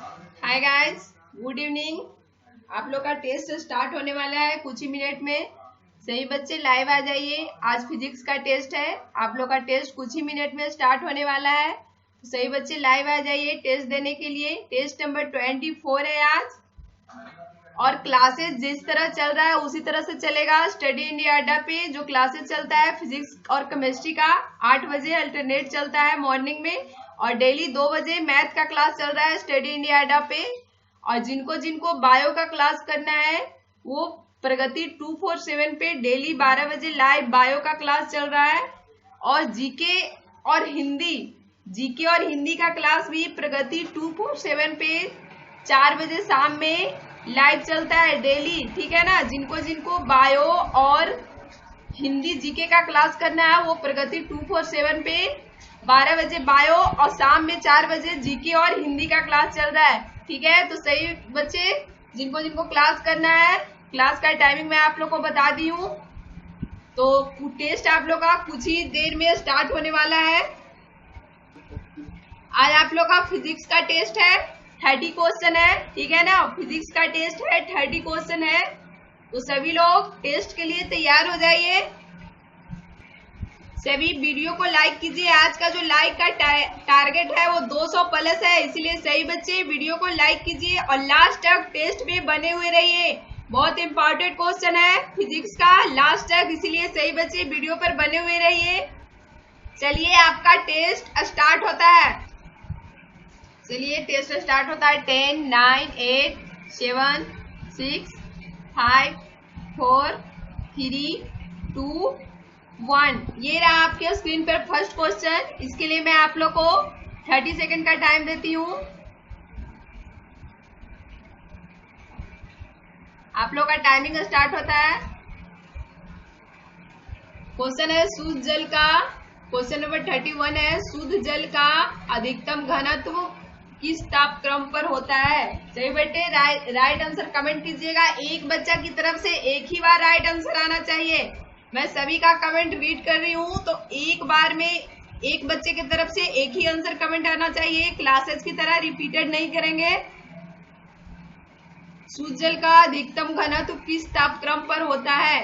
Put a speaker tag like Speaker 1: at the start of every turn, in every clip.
Speaker 1: Hi guys, good evening. आप लोग का टेस्ट स्टार्ट होने वाला है कुछ ही मिनट में। सही बच्चे लाइव आ जाइए। आज फिजिक्स का टेस्ट है। आप लोग का टेस्ट कुछ ही मिनट में स्टार्ट होने वाला है। सही बच्चे लाइव आ जाइए टेस्ट देने के लिए। टेस्ट नंबर 24 है आज, और क्लासेस जिस तरह चल रहा है उसी तरह से चलेगा। स्टडी इंडिया अड्डा पे जो क्लासेस चलता है फिजिक्स और केमिस्ट्री का 8 बजे अल्टरनेट चलता है मॉर्निंग में, और डेली 2 बजे मैथ का क्लास चल रहा है स्टडी इंडिया अड्डा पे। और जिनको जिनको बायो का क्लास करना है वो प्रगति 247 पे डेली 12 बजे लाइव बायो का क्लास चल रहा है। और जीके और हिंदी का क्लास भी प्रगति 247 पे 4 बजे शाम में लाइव चलता है डेली, ठीक है ना। जिनको जिनको बायो और हिंदी जीके का क्लास करना है वो प्रगति 247 पे 12 बजे बायो और शाम में 4 बजे जीके और हिंदी का क्लास चल रहा है, ठीक है। तो सही बच्चे जिनको जिनको क्लास करना है, क्लास का टाइमिंग मैं आप लोग को बता दी हूँ। तो टेस्ट आप लोग का कुछ ही देर में स्टार्ट होने वाला है। आज आप लोग का फिजिक्स का टेस्ट है, 30 क्वेश्चन है, ठीक है ना। फिजिक्स का टेस्ट है, 30 क्वेश्चन है। तो सभी लोग टेस्ट के लिए तैयार हो जाइए। सभी वीडियो को लाइक कीजिए। आज का जो लाइक का टारगेट है वो 200 प्लस है, इसीलिए सही बच्चे वीडियो को लाइक कीजिए और लास्ट तक टेस्ट में बने हुए रहिए। बहुत इंपॉर्टेंट क्वेश्चन है फिजिक्स का लास्ट तक, इसीलिए सही बच्चे वीडियो पर बने हुए रहिए। चलिए आपका टेस्ट स्टार्ट होता है। चलिए टेस्ट स्टार्ट होता है। 10, 9, 8, 7, 6, 5, 4, 3, 2, 1। ये रहा आपके स्क्रीन पर फर्स्ट क्वेश्चन। इसके लिए मैं आप लोग को 30 सेकंड का टाइम देती हूँ। आप लोग का टाइमिंग स्टार्ट होता है। क्वेश्चन है शुद्ध जल का, क्वेश्चन नंबर 31 है, शुद्ध जल का अधिकतम घनत्व किस तापक्रम पर होता है। सही बेटे राइट आंसर कमेंट कीजिएगा। एक बच्चा की तरफ से एक ही बार राइट आंसर आना चाहिए। मैं सभी का कमेंट रीड कर रही हूँ, तो एक बार में एक बच्चे की तरफ से एक ही आंसर कमेंट आना चाहिए। क्लासेस की तरह रिपीटेड नहीं करेंगे। शुद्ध जल का अधिकतम घनत्व किस तापक्रम पर होता है।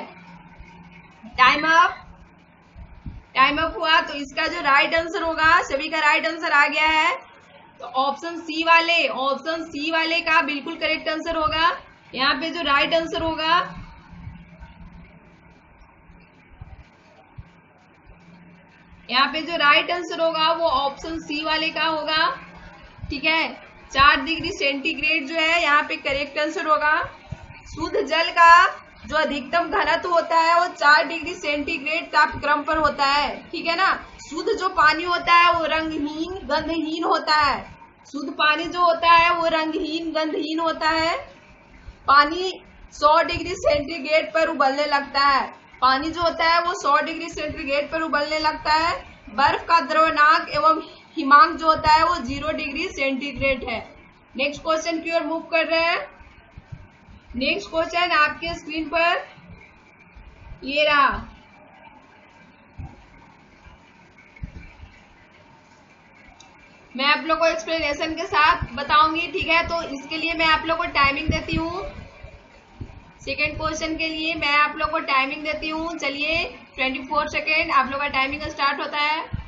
Speaker 1: टाइम अप हुआ। तो इसका जो राइट आंसर होगा, सभी का राइट आंसर आ गया है, तो ऑप्शन सी वाले का बिल्कुल करेक्ट आंसर होगा। यहाँ पे जो राइट आंसर होगा, वो ऑप्शन सी वाले का होगा, ठीक है। 4 डिग्री सेंटीग्रेड जो है यहाँ पे करेक्ट आंसर होगा। शुद्ध जल का जो अधिकतम घनत्व होता है वो 4 डिग्री सेंटीग्रेड तापक्रम पर होता है, ठीक है ना। शुद्ध जो पानी होता है वो रंगहीन गंधहीन होता है। शुद्ध पानी जो होता है वो रंगहीन गंधहीन होता है। पानी 100 डिग्री सेंटीग्रेड पर उबलने लगता है। पानी जो होता है वो 100 डिग्री सेंटीग्रेड पर उबलने लगता है। बर्फ का द्रवनांक एवं हिमांक जो होता है वो 0 डिग्री सेंटीग्रेड है। नेक्स्ट क्वेश्चन की ओर मूव कर रहे हैं। नेक्स्ट क्वेश्चन आपके स्क्रीन पर ये रहा। मैं आप लोग को एक्सप्लेनेशन के साथ बताऊंगी, ठीक है। तो इसके लिए मैं आप लोग को टाइमिंग देती हूँ। सेकेंड क्वेश्चन के लिए मैं आप लोग को टाइमिंग देती हूँ। चलिए 24 सेकेंड आप लोग का टाइमिंग स्टार्ट होता है।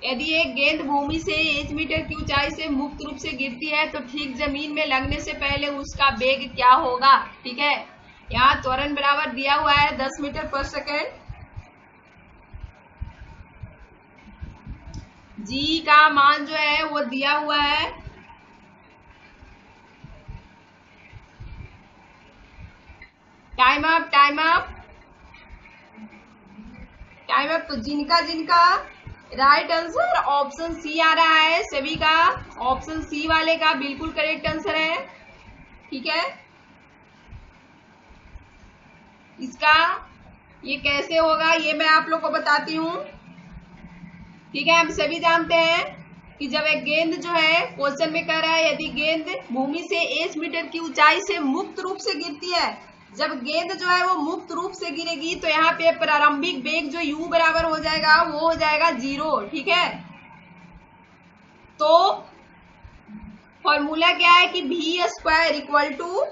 Speaker 1: यदि एक गेंद भूमि से 1 मीटर की ऊंचाई से मुक्त रूप से गिरती है तो ठीक जमीन में लगने से पहले उसका वेग क्या होगा, ठीक है। यहाँ त्वरण बराबर दिया हुआ है 10 मीटर पर सेकेंड। जी का मान जो है वो दिया हुआ है। Time up. तो जिनका राइट आंसर ऑप्शन सी आ रहा है, सभी का ऑप्शन सी वाले का बिल्कुल करेक्ट आंसर है, ठीक है। इसका ये कैसे होगा ये मैं आप लोग को बताती हूँ, ठीक है। हम सभी जानते हैं कि जब एक गेंद जो है क्वेश्चन में कह रहा है यदि गेंद भूमि से 1 मीटर की ऊंचाई से मुक्त रूप से गिरती है, जब गेंद जो है वो मुक्त रूप से गिरेगी तो यहाँ पे प्रारंभिक वेग जो u बराबर हो जाएगा वो हो जाएगा 0, ठीक है। तो फॉर्मूला क्या है कि भी square equal to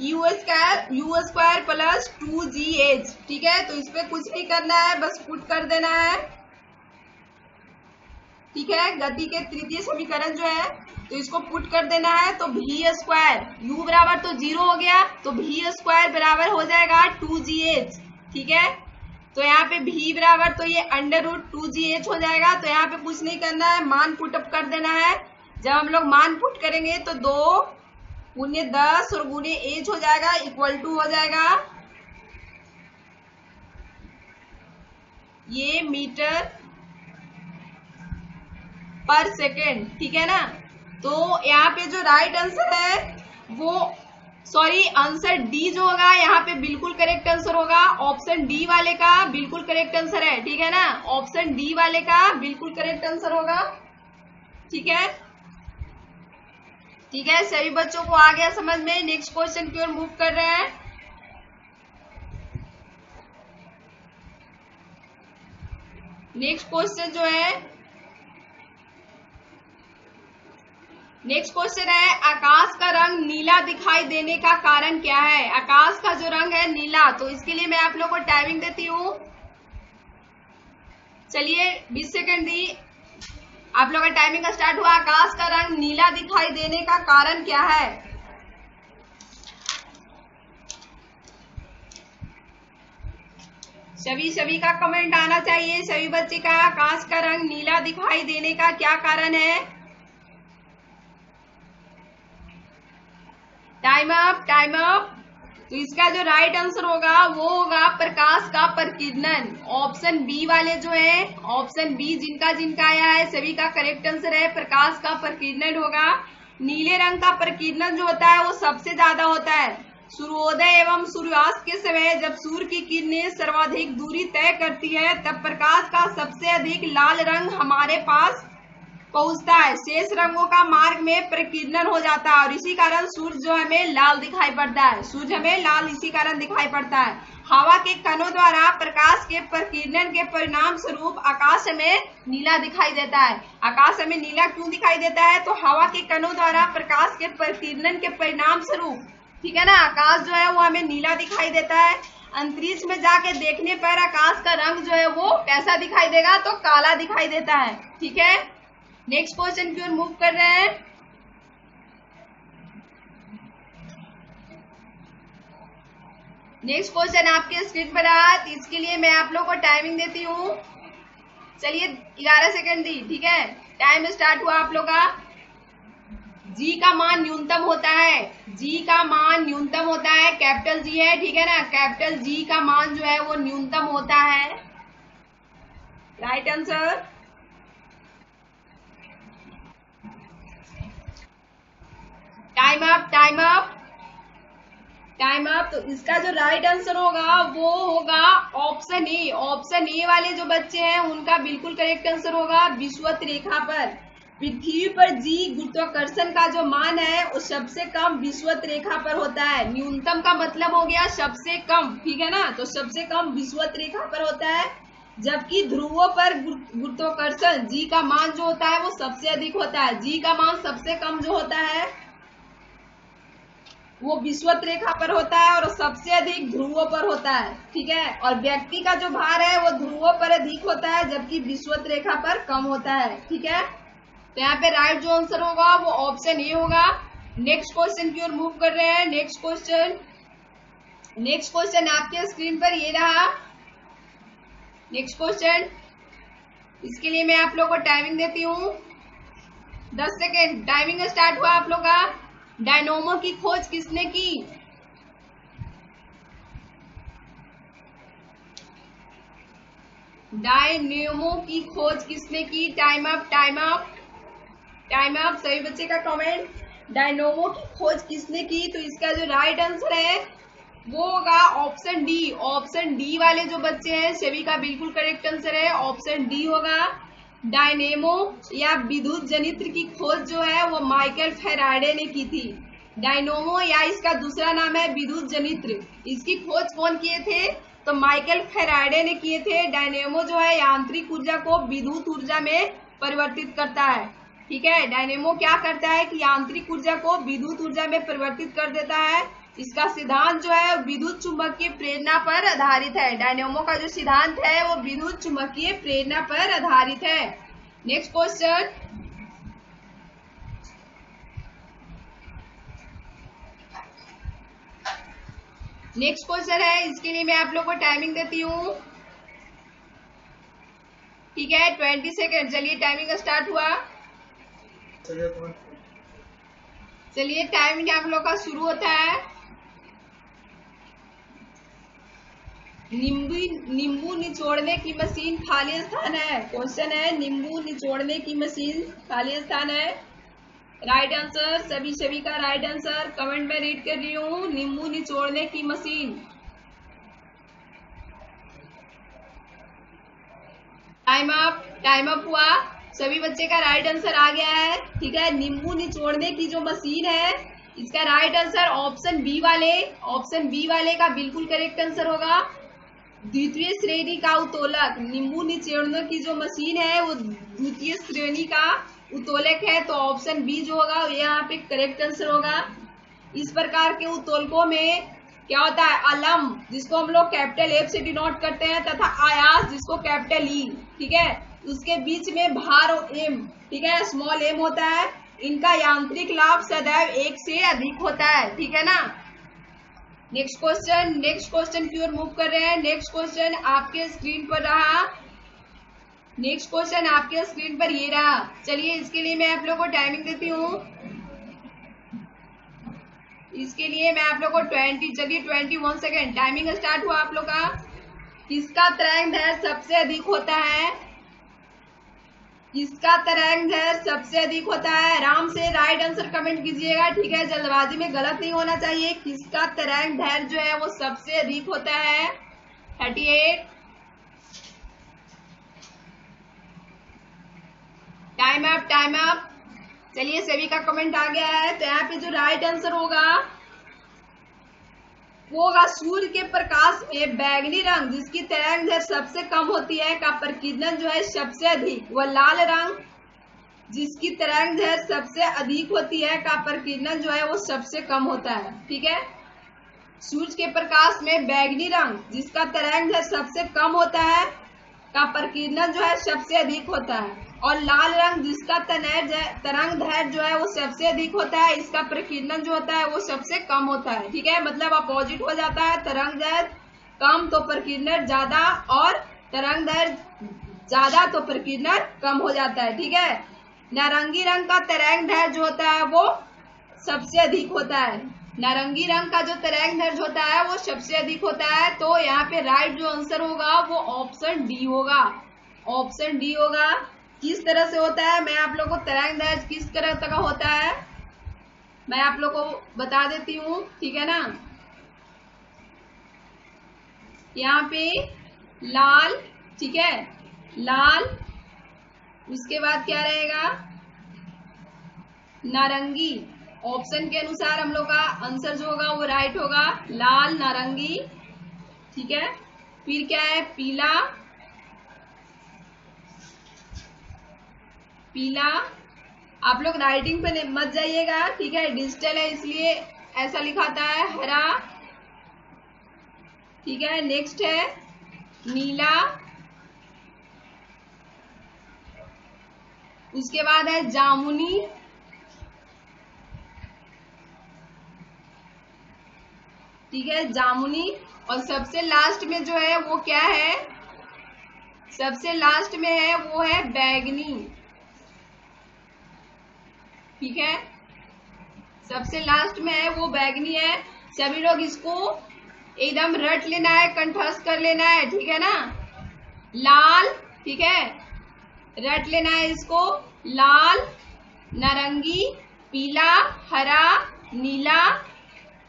Speaker 1: u square plus 2gh। ठीक है, तो इस पे कुछ नहीं करना है, बस पुट कर देना है। ठीक है, गति के तृतीय समीकरण जो है तो इसको पुट कर देना है। तो भी स्क्वायर u बराबर तो 0 हो गया, तो भी स्क्वायर बराबर हो जाएगा 2gh। ठीक है, तो यहाँ पे भी बराबर तो ये √2gh हो जाएगा। तो यहाँ पे कुछ नहीं करना है, मान पुटअप कर देना है। जब हम लोग मान पुट करेंगे तो 2 गुने 10 और गुने h हो जाएगा इक्वल टू हो जाएगा ये मीटर पर सेकेंड। ठीक है ना, तो यहाँ पे जो राइट आंसर है वो आंसर डी जो होगा यहाँ पे बिल्कुल करेक्ट आंसर होगा। ऑप्शन डी वाले का बिल्कुल करेक्ट आंसर है। ठीक है ना, ऑप्शन डी वाले का बिल्कुल करेक्ट आंसर होगा। ठीक है, ठीक है, सभी बच्चों को आ गया समझ में। नेक्स्ट क्वेश्चन की ओर मूव कर रहे हैं। नेक्स्ट क्वेश्चन जो है, नेक्स्ट क्वेश्चन है आकाश का रंग नीला दिखाई देने का कारण क्या है। आकाश का जो रंग है नीला, तो इसके लिए मैं आप लोग को टाइमिंग देती हूँ। चलिए 20 सेकंड दी, आप लोग का टाइमिंग स्टार्ट हुआ। आकाश का रंग नीला दिखाई देने का कारण क्या है। सभी का कमेंट आना चाहिए। सभी बच्चे का आकाश का रंग नीला दिखाई देने का क्या कारण है। Time up, time up. तो इसका जो राइट आंसर होगा वो होगा प्रकाश का प्रकीर्णन। ऑप्शन बी वाले जो है, ऑप्शन बी जिनका आया है सभी का करेक्ट आंसर है, प्रकाश का प्रकीर्णन होगा। नीले रंग का प्रकीर्णन जो होता है वो सबसे ज्यादा होता है सूर्योदय एवं सूर्यास्त के समय। जब सूर्य की किरणें सर्वाधिक दूरी तय करती है तब प्रकाश का सबसे अधिक लाल रंग हमारे पास पहुंचता है। शेष रंगों का मार्ग में प्रकीर्णन हो जाता है और इसी कारण सूर्य जो हमें लाल दिखाई पड़ता है। सूर्य हमें लाल इसी कारण दिखाई पड़ता है। हवा के कणों द्वारा प्रकाश के प्रकीर्णन के परिणाम स्वरूप आकाश हमें नीला दिखाई देता है। आकाश हमें नीला क्यों दिखाई देता है, तो हवा के कणों द्वारा प्रकाश के प्रकीर्णन के परिणाम स्वरूप, ठीक है ना, आकाश जो है वो हमें नीला दिखाई देता है। अंतरिक्ष में जाके देखने पर आकाश का रंग जो है वो कैसा दिखाई देगा, तो काला दिखाई देता है। ठीक है, नेक्स्ट क्वेश्चन की ओर मूव कर रहे हैं। नेक्स्ट क्वेश्चन आपके स्क्रीन पर आ, तो इसके लिए मैं आप लोग को टाइमिंग देती हूँ। चलिए 11 सेकंड दी। ठीक है, टाइम स्टार्ट हुआ आप लोग का। जी का मान न्यूनतम होता है, जी का मान न्यूनतम होता है, कैपिटल जी है। ठीक है ना, कैपिटल जी का मान जो है वो न्यूनतम होता है। Right answer. Time up, time up, time up. तो इसका जो राइट आंसर होगा वो होगा ऑप्शन ए। ऑप्शन ए वाले जो बच्चे हैं उनका बिल्कुल करेक्ट आंसर होगा। विषुवत रेखा पर पृथ्वी पर जी गुरुत्वाकर्षण का जो मान है वो सबसे कम विषुवत रेखा पर होता है। न्यूनतम का मतलब हो गया सबसे कम, ठीक है ना, तो सबसे कम विषुवत रेखा पर होता है। जबकि ध्रुवों पर गुरुत्वाकर्षण जी का मान जो होता है वो सबसे अधिक होता है। जी का मान सबसे कम जो होता है वो विषुवत रेखा पर होता है और सबसे अधिक ध्रुवों पर होता है। ठीक है, और व्यक्ति का जो भार है वो ध्रुवों पर अधिक होता है जबकि विषुवत रेखा पर कम होता है। ठीक है, तो यहाँ पे राइट जो आंसर होगा वो ऑप्शन ए होगा। नेक्स्ट क्वेश्चन की ओर मूव कर रहे हैं। नेक्स्ट क्वेश्चन आपके स्क्रीन पर ये रहा। नेक्स्ट क्वेश्चन, इसके लिए मैं आप लोग को टाइमिंग देती हूँ 10 सेकेंड। टाइमिंग स्टार्ट हुआ आप लोग का। डायनोमो की खोज किसने की। डायनेमो की खोज किसने की। Time up, time up, time up. सभी बच्चे का कमेंट। डायनोमो की खोज किसने की, तो इसका जो राइट आंसर है वो होगा ऑप्शन डी। ऑप्शन डी वाले जो बच्चे हैं सभी का बिल्कुल करेक्ट आंसर है, ऑप्शन डी होगा। डायनेमो या विद्युत जनित्र की खोज जो है वो माइकल फैराडे ने की थी। डायनोमो या इसका दूसरा नाम है विद्युत जनित्र, इसकी खोज कौन किए थे, तो माइकल फैराडे ने किए थे। डायनेमो जो है यांत्रिक ऊर्जा को विद्युत ऊर्जा में परिवर्तित करता है। ठीक है। डायनेमो क्या करता है कि यांत्रिक ऊर्जा को विद्युत ऊर्जा में परिवर्तित कर देता है। इसका सिद्धांत जो है विद्युत चुंबकीय प्रेरणा पर आधारित है। डायनेमो का जो सिद्धांत है वो विद्युत चुंबकीय प्रेरणा पर आधारित है। नेक्स्ट क्वेश्चन, नेक्स्ट क्वेश्चन है, इसके लिए मैं आप लोग को टाइमिंग देती हूँ। ठीक है, 20 सेकेंड। चलिए टाइमिंग स्टार्ट हुआ। चलिए टाइमिंग आप लोग का शुरू होता है। नींबू निचोड़ने की मशीन खाली स्थान है। क्वेश्चन है नींबू निचोड़ने की मशीन खाली स्थान है। राइट आंसर, सभी का राइट आंसर कमेंट में रीड कर रही हूँ। नींबू निचोड़ने की मशीन। टाइम अप हुआ। सभी बच्चे का राइट आंसर आ गया है। ठीक है, नींबू निचोड़ने की जो मशीन है इसका राइट आंसर ऑप्शन बी वाले का बिल्कुल करेक्ट आंसर होगा। द्वितीय श्रेणी का उत्तोलक। नींबू निचोड़ने की जो मशीन है वो द्वितीय श्रेणी का उत्तोलक है, तो ऑप्शन बी जो होगा यहाँ पे करेक्ट आंसर होगा। इस प्रकार के उत्तोलकों में क्या होता है, अलम जिसको हम लोग कैपिटल एफ से डिनोट करते हैं तथा आयास जिसको कैपिटल ई, ठीक है, उसके बीच में भार एम, ठीक है, स्मॉल एम होता है। इनका यांत्रिक लाभ सदैव 1 से अधिक होता है। ठीक है ना। नेक्स्ट क्वेश्चन की ओर मूव कर रहे हैं। नेक्स्ट क्वेश्चन आपके स्क्रीन पर रहा। नेक्स्ट क्वेश्चन आपके स्क्रीन पर ये रहा। चलिए इसके लिए मैं आप लोग को टाइमिंग देती हूँ। इसके लिए मैं आप लोग को 21 सेकेंड टाइमिंग स्टार्ट हुआ आप लोग का। किसका तरंग दैर्घ्य सबसे अधिक होता है? किसका तरंग दैर्घ्य सबसे अधिक होता है? आराम से राइट आंसर कमेंट कीजिएगा। ठीक है, जल्दबाजी में गलत नहीं होना चाहिए। किसका तरंग दैर्घ्य जो है वो सबसे अधिक होता है? 38। Time up. चलिए सभी का कमेंट आ गया है, तो यहाँ पे जो राइट आंसर होगा वो होगा सूर्य के प्रकाश में बैगनी रंग जिसकी तरंग दैर्घ्य सबसे कम होती है का प्रकीर्णन जो है सबसे अधिक, व लाल रंग जिसकी तरंग दैर्घ्य सबसे अधिक होती है का प्रकीर्णन जो है वो सबसे कम होता है। ठीक है, सूर्य के प्रकाश में बैगनी रंग जिसका तरंग दैर्घ्य सबसे कम होता है का प्रकीर्णन जो है सबसे अधिक होता है, और लाल रंग जिसका तरंग दैर्घ्य जो है वो सबसे अधिक होता है, इसका प्रकीर्णन जो होता है वो सबसे कम होता है। ठीक है, मतलब अपोजिट हो जाता है। तरंग दैर्घ्य कम तो प्रकीर्णन ज्यादा, और तरंग दैर्घ्य ज्यादा तो प्रकीर्णन कम हो जाता है। ठीक है, नारंगी रंग का तरंग दैर्घ्य जो होता है वो सबसे अधिक होता है। नारंगी रंग का जो तरंग दैर्घ्य होता है वो सबसे अधिक होता है। तो यहाँ पे राइट जो आंसर होगा वो ऑप्शन डी होगा। ऑप्शन डी होगा। किस तरह से होता है, मैं आप लोगों को तरंग दैर्घ्य किस तरह का होता है मैं आप लोगों को बता देती हूँ। ठीक है ना, यहाँ पे लाल, ठीक है, लाल, उसके बाद क्या रहेगा, नारंगी। ऑप्शन के अनुसार हम लोग का आंसर जो होगा वो राइट होगा, लाल, नारंगी। ठीक है, फिर क्या है, पीला, पीला। आप लोग राइटिंग पे मत जाइएगा, ठीक है, डिजिटल है इसलिए ऐसा लिखाता है। हरा, ठीक है, नेक्स्ट है नीला, उसके बाद है जामुनी, ठीक है, जामुनी, और सबसे लास्ट में जो है वो क्या है, सबसे लास्ट में है वो है बैगनी। ठीक है, सबसे लास्ट में है वो बैगनी है। सभी लोग इसको एकदम रट लेना है, कंठस्थ कर लेना है। ठीक है ना, लाल, ठीक है, रट लेना है इसको, लाल, नारंगी, पीला, हरा, नीला,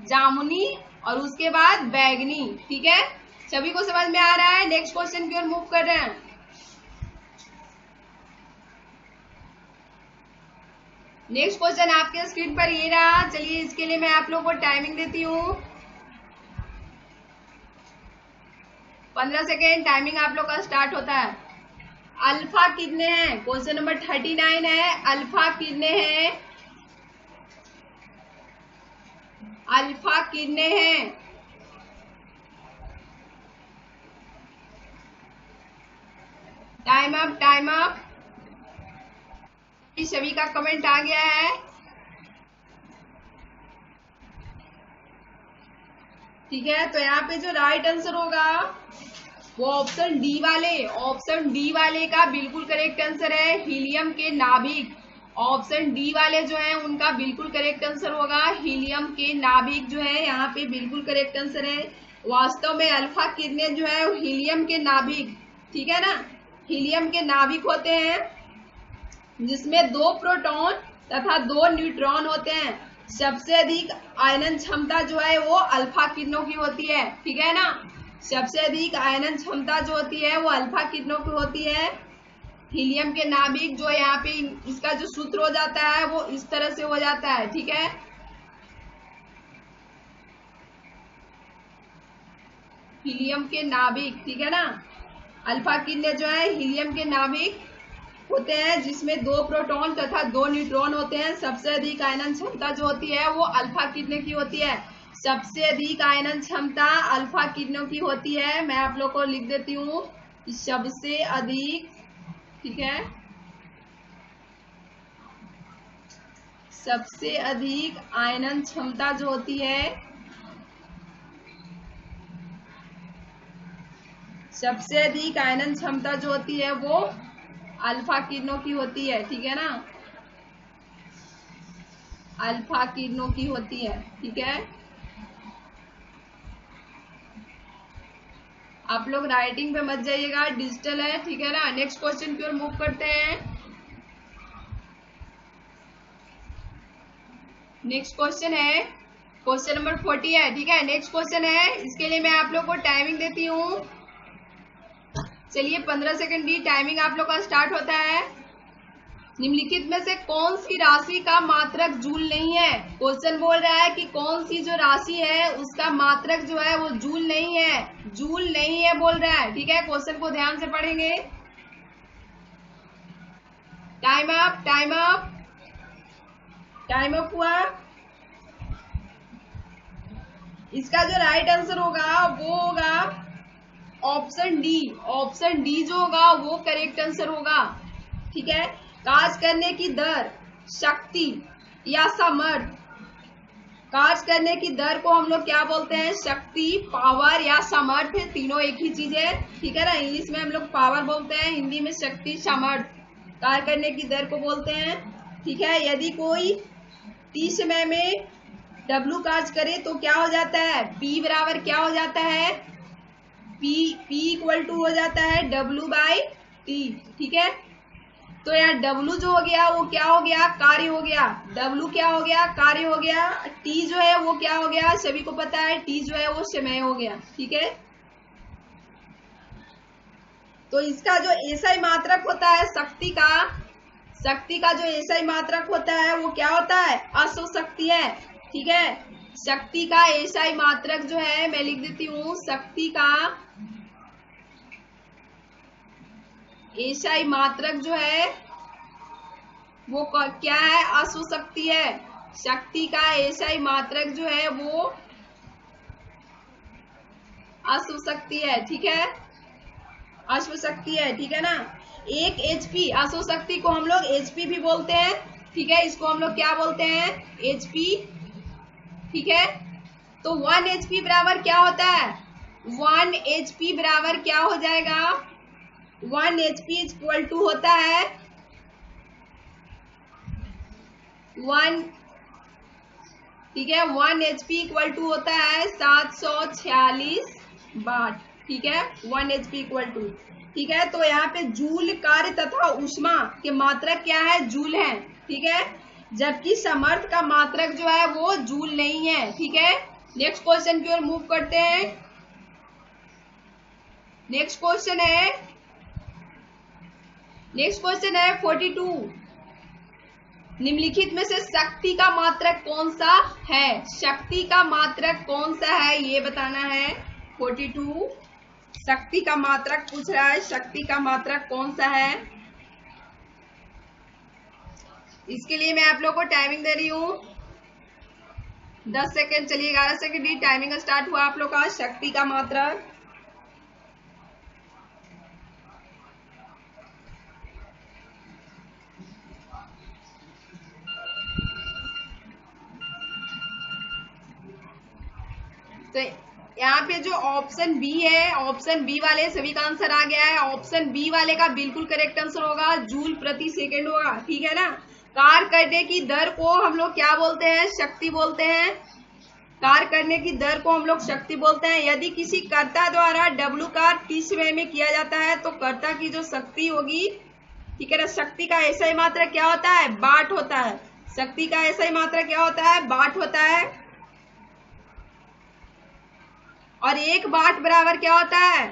Speaker 1: जामुनी, और उसके बाद बैगनी। ठीक है, सभी को समझ में आ रहा है। नेक्स्ट क्वेश्चन की ओर मूव कर रहे हैं। नेक्स्ट क्वेश्चन आपके स्क्रीन पर ये रहा। चलिए इसके लिए मैं आप लोगों को टाइमिंग देती हूँ, 15 सेकेंड टाइमिंग आप लोग का स्टार्ट होता है। अल्फा कितने हैं? क्वेश्चन नंबर 39 है, अल्फा कितने हैं? अल्फा कितने हैं? Time up, time up. सभी का कमेंट आ गया है। ठीक है, तो यहाँ पे जो राइट आंसर होगा वो ऑप्शन डी वाले, ऑप्शन डी वाले का बिल्कुल करेक्ट आंसर है, हीलियम के नाभिक। ऑप्शन डी वाले जो है उनका बिल्कुल करेक्ट आंसर होगा, हीलियम के नाभिक जो है यहाँ पे बिल्कुल करेक्ट आंसर है। वास्तव में अल्फा किरणें जो है हीलियम के नाभिक, ठीक है ना, हीलियम के नाभिक होते हैं जिसमें 2 प्रोटॉन तथा 2 न्यूट्रॉन होते हैं। सबसे अधिक आयनन क्षमता जो है वो अल्फा किरणों की होती है, ठीक है ना। सबसे अधिक आयनन क्षमता जो होती है वो अल्फा किरणों की होती है। हीलियम के नाभिक जो यहाँ पे इसका जो सूत्र हो जाता है वो इस तरह से हो जाता है, ठीक है। हीलियम के नाभिक, ठीक है ना, अल्फा किरणें जो है हीलियम के नाभिक होते हैं जिसमें 2 प्रोटॉन तथा 2 न्यूट्रॉन होते हैं। सबसे अधिक आयनन क्षमता जो होती है वो अल्फा किरणें की होती है। सबसे अधिक आयनन क्षमता अल्फा किरणों की होती है। मैं आप लोग को लिख देती हूँ, सबसे अधिक, ठीक है, सबसे अधिक आयनन क्षमता जो होती है, सबसे अधिक आयनन क्षमता जो होती है वो अल्फा किरणों की होती है, ठीक है ना, अल्फा किरणों की होती है, ठीक है। आप लोग राइटिंग पे मत जाइएगा, डिजिटल है, ठीक है ना। नेक्स्ट क्वेश्चन की ओर मूव करते हैं। नेक्स्ट क्वेश्चन है, क्वेश्चन नंबर 40 है, ठीक है। नेक्स्ट क्वेश्चन है, इसके लिए मैं आप लोग को टाइमिंग देती हूँ। चलिए 15 सेकंड की टाइमिंग आप लोग का स्टार्ट होता है। निम्नलिखित में से कौन सी राशि का मात्रक जूल नहीं है? क्वेश्चन बोल रहा है कि कौन सी जो राशि है उसका मात्रक जो है वो जूल नहीं है, जूल नहीं है बोल रहा है, ठीक है। क्वेश्चन को ध्यान से पढ़ेंगे। Time up, time up, time up हुआ। इसका जो राइट आंसर होगा वो होगा ऑप्शन डी। ऑप्शन डी जो होगा वो करेक्ट आंसर होगा, ठीक है। कार्य करने की दर, शक्ति या सामर्थ। कार्य करने की दर को हम लोग क्या बोलते हैं? शक्ति, पावर या सामर्थ्य, तीनों एक ही चीज है, ठीक है ना। इंग्लिश में हम लोग पावर बोलते हैं, हिंदी में शक्ति, सामर्थ्य, कार्य करने की दर को बोलते हैं, ठीक है। यदि कोई t समय में w कार्य करे तो क्या हो जाता है? p बराबर क्या हो जाता है? p इक्वल टू हो जाता है w/t, ठीक है। तो यहाँ W जो हो गया वो क्या हो गया? कार्य हो गया। W क्या हो गया? कार्य हो गया। T जो है वो क्या हो गया? सभी को पता है T जो है वो समय हो गया, ठीक है। तो इसका जो एसआई मात्रक होता है शक्ति का जो एसआई मात्रक होता है वो क्या होता है? अशोक शक्ति है, ठीक है। शक्ति का एसआई मात्रक जो है, मैं लिख देती हूँ, शक्ति का एसआई मात्रक जो है वो क्या है? अशोक शक्ति है। शक्ति का एसआई मात्रक जो है वो अशोक शक्ति है, ठीक है, अश्व शक्ति है, ठीक है ना। 1 HP, अशोक शक्ति को हम लोग HP भी बोलते हैं, ठीक है। इसको हम लोग क्या बोलते हैं? HP, ठीक है। तो 1 HP बराबर क्या होता है? 1 HP बराबर क्या हो जाएगा? 1 HP इक्वल टू होता है 1, ठीक है। 1 HP इक्वल टू होता है 746 वाट, ठीक है। 1 HP इक्वल टू, ठीक है। तो यहाँ पे जूल कार्य तथा ऊष्मा के मात्रक क्या है? जूल है, ठीक है। जबकि समर्थ का मात्रक जो है वो जूल नहीं है, ठीक है। नेक्स्ट क्वेश्चन की ओर मूव करते हैं। नेक्स्ट क्वेश्चन है 42। निम्नलिखित में से शक्ति का मात्रक कौन सा है? शक्ति का मात्रक कौन सा है ये बताना है। 42 शक्ति का मात्रक पूछ रहा है, शक्ति का मात्रक कौन सा है। इसके लिए मैं आप लोग को टाइमिंग दे रही हूँ 10 सेकेंड। चलिए 11 सेकेंड ही टाइमिंग स्टार्ट हुआ आप लोग का। शक्ति का मात्रक तो यहाँ पे जो ऑप्शन बी है, ऑप्शन बी वाले सभी का आंसर आ गया है। ऑप्शन बी वाले का बिल्कुल करेक्ट आंसर होगा, जूल प्रति सेकेंड होगा। ठीक है ना। कार्य करने की दर को हम लोग क्या बोलते हैं, शक्ति बोलते हैं। कार्य करने की दर को हम लोग शक्ति बोलते हैं। यदि किसी कर्ता द्वारा W कार्य t समय में किया जाता है तो कर्ता की जो शक्ति होगी, ठीक है ना, शक्ति का ऐसा ही मात्रा क्या होता है, वाट होता है। शक्ति का ऐसा ही मात्रा क्या होता है, वाट होता है। और 1 वाट बराबर क्या होता है,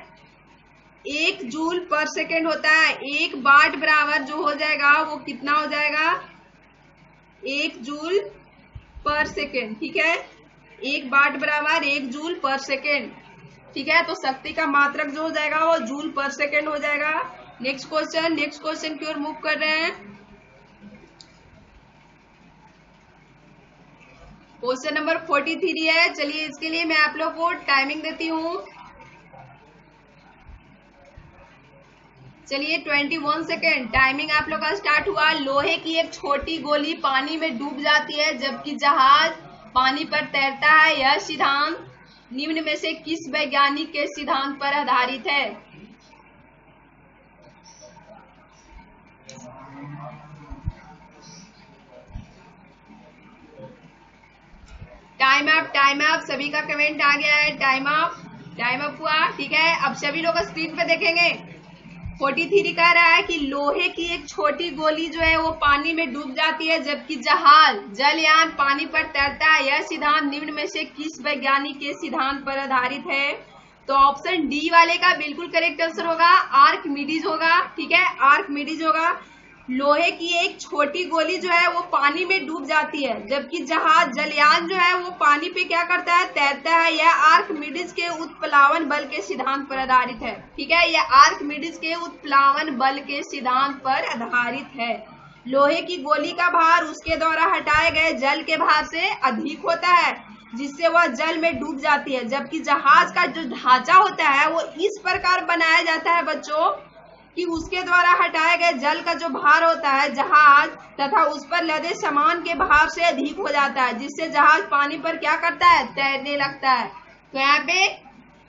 Speaker 1: 1 जूल पर सेकेंड होता है। 1 वाट बराबर जो हो जाएगा वो कितना हो जाएगा, 1 जूल पर सेकेंड। ठीक है, 1 वाट बराबर 1 जूल पर सेकेंड। ठीक है, तो शक्ति का मात्रक जो हो जाएगा वो जूल पर सेकेंड हो जाएगा। नेक्स्ट क्वेश्चन की ओर मूव कर रहे हैं। क्वेश्चन नंबर 43 है। चलिए इसके लिए मैं आप लोग को टाइमिंग देती हूँ। चलिए 21 सेकेंड टाइमिंग आप लोग का स्टार्ट हुआ। लोहे की एक छोटी गोली पानी में डूब जाती है जबकि जहाज पानी पर तैरता है। यह सिद्धांत निम्न में से किस वैज्ञानिक के सिद्धांत पर आधारित है। टाइम अप सभी का कमेंट आ गया है। टाइम अप हुआ। ठीक है, अब सभी लोग स्क्रीन पे देखेंगे। 43 कह रहा है कि लोहे की एक छोटी गोली जो है वो पानी में डूब जाती है जबकि जलयान पानी पर तैरता है। यह सिद्धांत निम्न में से किस वैज्ञानिक के सिद्धांत पर आधारित है। तो ऑप्शन डी वाले का बिल्कुल करेक्ट आंसर होगा, आर्किमिडीज होगा। ठीक है, आर्किमिडीज होगा। लोहे की एक छोटी गोली जो है वो पानी में डूब जाती है जबकि जलयान जो है वो पानी पे क्या करता है, तैरता है। यह आर्किमिडीज के उत्प्लावन बल के सिद्धांत पर आधारित है। ठीक है, यह आर्किमिडीज के उत्प्लावन बल के सिद्धांत पर आधारित है। लोहे की गोली का भार उसके द्वारा हटाए गए जल के भार से अधिक होता है जिससे वह जल में डूब जाती है। जबकि जहाज का जो ढांचा होता है वो इस प्रकार बनाया जाता है बच्चों कि उसके द्वारा हटाए गए जल का जो भार होता है जहाज तथा उस पर लदे सामान के भार से अधिक हो जाता है जिससे जहाज पानी पर क्या करता है, तैरने लगता है। तो यहाँ पे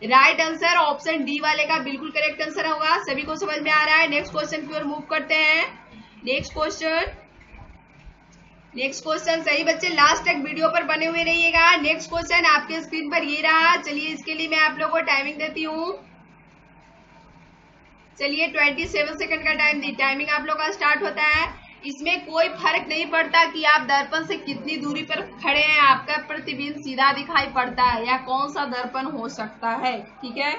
Speaker 1: राइट आंसर ऑप्शन डी वाले का बिल्कुल करेक्ट आंसर होगा। सभी को समझ में आ रहा है। नेक्स्ट क्वेश्चन की ओर मूव करते हैं। नेक्स्ट क्वेश्चन सही बच्चे लास्ट तक वीडियो पर बने हुए रहिएगा। नेक्स्ट क्वेश्चन आपके स्क्रीन पर ये रहा। चलिए इसके लिए मैं आप लोगों को टाइमिंग देती हूँ। चलिए 27 सेकंड का टाइम दी। टाइमिंग आप लोग का स्टार्ट होता है। इसमें कोई फर्क नहीं पड़ता कि आप दर्पण से कितनी दूरी पर खड़े हैं, आपका प्रतिबिंब सीधा दिखाई पड़ता है या कौन सा दर्पण हो सकता है। ठीक है,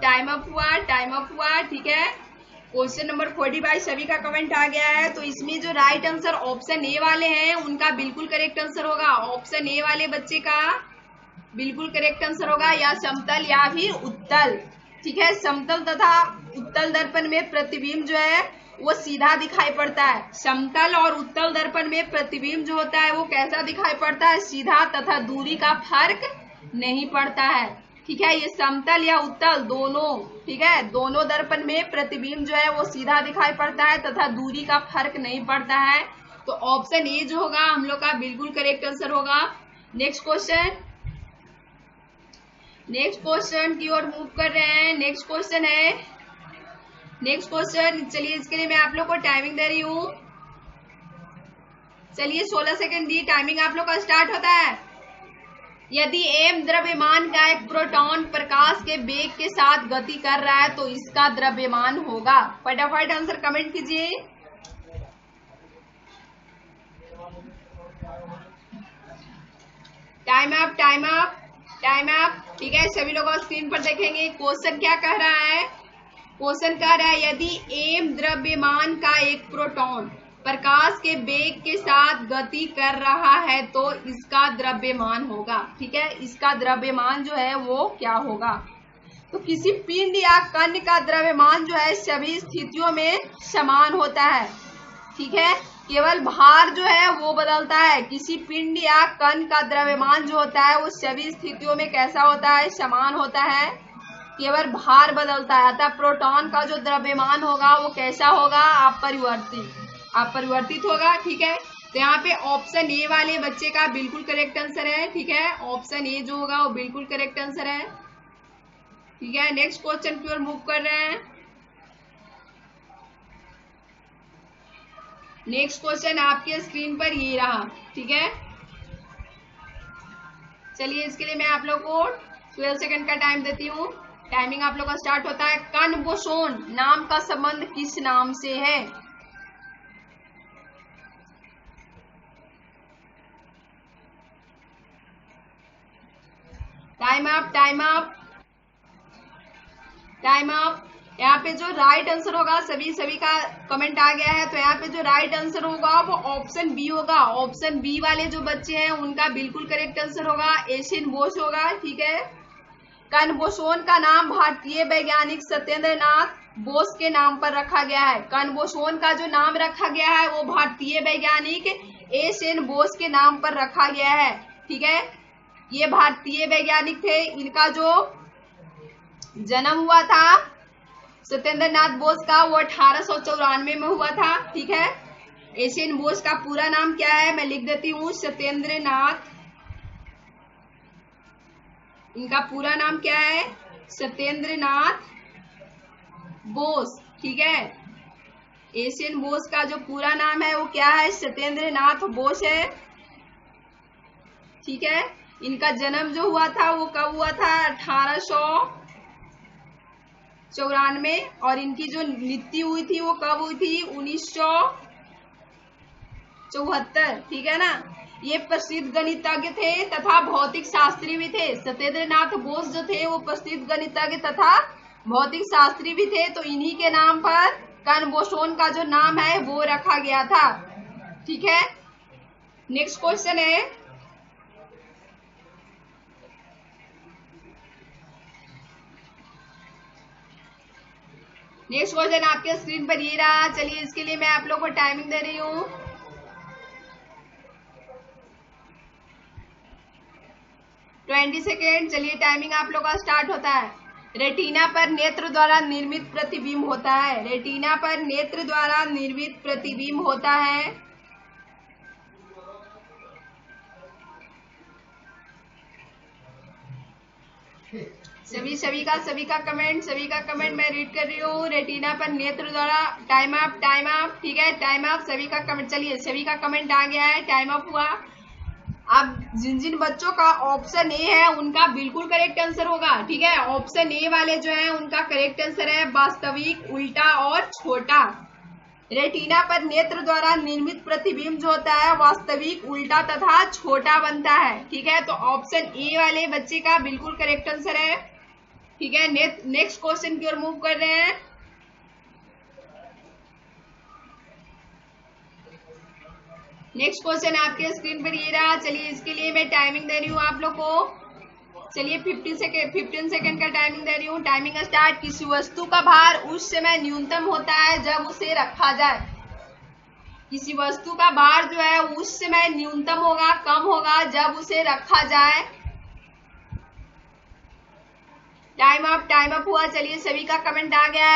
Speaker 1: टाइम अप हुआ। ठीक है, क्वेश्चन नंबर 45 सभी का कमेंट आ गया है। तो इसमें जो राइट आंसर ऑप्शन ए वाले हैं उनका बिल्कुल करेक्ट आंसर होगा। ऑप्शन ए वाले बच्चे का बिल्कुल करेक्ट आंसर होगा, या समतल या फिर उत्तल। ठीक है, समतल तथा उत्तल दर्पण में प्रतिबिंब जो है वो सीधा दिखाई पड़ता है। समतल और उत्तल दर्पण में प्रतिबिंब जो होता है वो कैसा दिखाई पड़ता है, सीधा, तथा दूरी का फर्क नहीं पड़ता है। ठीक है, ये समतल या उत्तल दोनों, ठीक है, दोनों दर्पण में प्रतिबिंब जो है वो सीधा दिखाई पड़ता है तथा दूरी का फर्क नहीं पड़ता है। तो ऑप्शन ए जो होगा हम लोग का बिल्कुल करेक्ट आंसर होगा। नेक्स्ट क्वेश्चन की ओर मूव कर रहे हैं। नेक्स्ट क्वेश्चन चलिए इसके लिए मैं आप लोग को टाइमिंग दे रही हूँ। चलिए 16 सेकंड दी। टाइमिंग आप लोग का स्टार्ट होता है। यदि m द्रव्यमान का एक प्रोटॉन प्रकाश के वेग के साथ गति कर रहा है तो इसका द्रव्यमान होगा। फटाफट आंसर कमेंट कीजिए। Time up time up. ठीक है, सभी लोग स्क्रीन पर देखेंगे क्वेश्चन क्या कह रहा है। क्वेश्चन कह रहा है यदि m द्रव्यमान का एक प्रोटॉन प्रकाश के वेग के साथ गति कर रहा है तो इसका द्रव्यमान होगा। ठीक है, इसका द्रव्यमान जो है वो क्या होगा। तो किसी पिंड या कण का द्रव्यमान जो है सभी स्थितियों में समान होता है। ठीक है, केवल भार जो है वो बदलता है। किसी पिंड या कण का द्रव्यमान जो होता है वो सभी स्थितियों में कैसा होता है, समान होता है, केवल भार बदलता है। अतः प्रोटॉन का जो द्रव्यमान होगा वो कैसा होगा, अपरिवर्तित होगा। ठीक है, तो यहाँ पे ऑप्शन ए वाले बच्चे का बिल्कुल करेक्ट आंसर है। ठीक है, ऑप्शन ए जो होगा वो बिल्कुल करेक्ट आंसर है। ठीक है, नेक्स्ट क्वेश्चन की ओर मूव कर रहे हैं। नेक्स्ट क्वेश्चन आपके स्क्रीन पर ये रहा। ठीक है, चलिए इसके लिए मैं आप लोग को 12 सेकंड का टाइम देती हूँ। टाइमिंग आप लोग का स्टार्ट होता है। कण बोसोन नाम का संबंध किस नाम से है। Time up, time up, time up. यहाँ पे जो राइट आंसर होगा, सभी का कमेंट आ गया है, तो यहाँ पे जो राइट आंसर होगा वो ऑप्शन बी होगा। ऑप्शन बी वाले जो बच्चे हैं उनका बिल्कुल करेक्ट आंसर होगा, एशियन बोस होगा। ठीक है, कण बोसोन का नाम भारतीय वैज्ञानिक सत्येंद्र नाथ बोस के नाम पर रखा गया है। कण बोसोन का जो नाम रखा गया है वो भारतीय वैज्ञानिक एशियन बोस के नाम पर रखा गया है। ठीक है, ये भारतीय वैज्ञानिक थे। इनका जो जन्म हुआ था सत्येंद्र नाथ बोस का वो 1894 में हुआ था। ठीक है, एशियन बोस का पूरा नाम क्या है मैं लिख देती हूँ, सत्येंद्र नाथ। इनका पूरा नाम क्या है, सत्येंद्र नाथ बोस। ठीक है, एशियन बोस का जो पूरा नाम है वो क्या है, सत्येंद्र नाथ बोस है। ठीक है, इनका जन्म जो हुआ था वो कब हुआ था, 1894, और इनकी जो मृत्यु हुई थी वो कब हुई थी, 1974। ठीक है ना। ये प्रसिद्ध गणितज्ञ थे तथा भौतिक शास्त्री भी थे। सत्येंद्र नाथ बोस जो थे वो प्रसिद्ध गणितज्ञ तथा भौतिक शास्त्री भी थे, तो इन्हीं के नाम पर कण बोसोन का जो नाम है वो रखा गया था। ठीक है, नेक्स्ट क्वेश्चन है। नेक्स्ट क्वेश्चन आपके स्क्रीन पर ये रहा। चलिए इसके लिए मैं आप लोग को टाइमिंग दे रही हूँ। Twenty second. चलिए टाइमिंग आप लोग का स्टार्ट होता है। रेटिना पर नेत्र द्वारा निर्मित प्रतिबिंब होता है। रेटिना पर नेत्र द्वारा निर्मित प्रतिबिंब होता है। सभी का कमेंट मैं रीड कर रही हूँ। रेटिना पर नेत्र द्वारा, टाइम अप, टाइम अप। ठीक है, टाइम अप। सभी का कमेंट, चलिए सभी का कमेंट आ गया है, टाइम अप हुआ। अब जिन बच्चों का ऑप्शन ए है उनका बिल्कुल करेक्ट आंसर होगा। ठीक है, ऑप्शन ए वाले जो है उनका करेक्ट आंसर है वास्तविक, उल्टा और छोटा। रेटिना पर नेत्र द्वारा निर्मित प्रतिबिंब जो होता है वास्तविक, उल्टा तथा छोटा बनता है। ठीक है, तो ऑप्शन ए वाले बच्चे का बिल्कुल करेक्ट आंसर है। ठीक है, नेक्स्ट क्वेश्चन की ओर मूव कर रहे हैं। नेक्स्ट क्वेश्चन आपके स्क्रीन पर ये रहा। चलिए इसके लिए मैं टाइमिंग दे रही हूँ आप लोग को। चलिए 15 सेकेंड का टाइमिंग दे रही हूँ। Timing start. किसी वस्तु का भार उस समय न्यूनतम होता है जब उसे रखा जाए। किसी वस्तु का भार जो है उस समय न्यूनतम होगा, कम होगा जब उसे रखा जाए। टाइम अप हुआ। चलिए सभी का कमेंट आ गया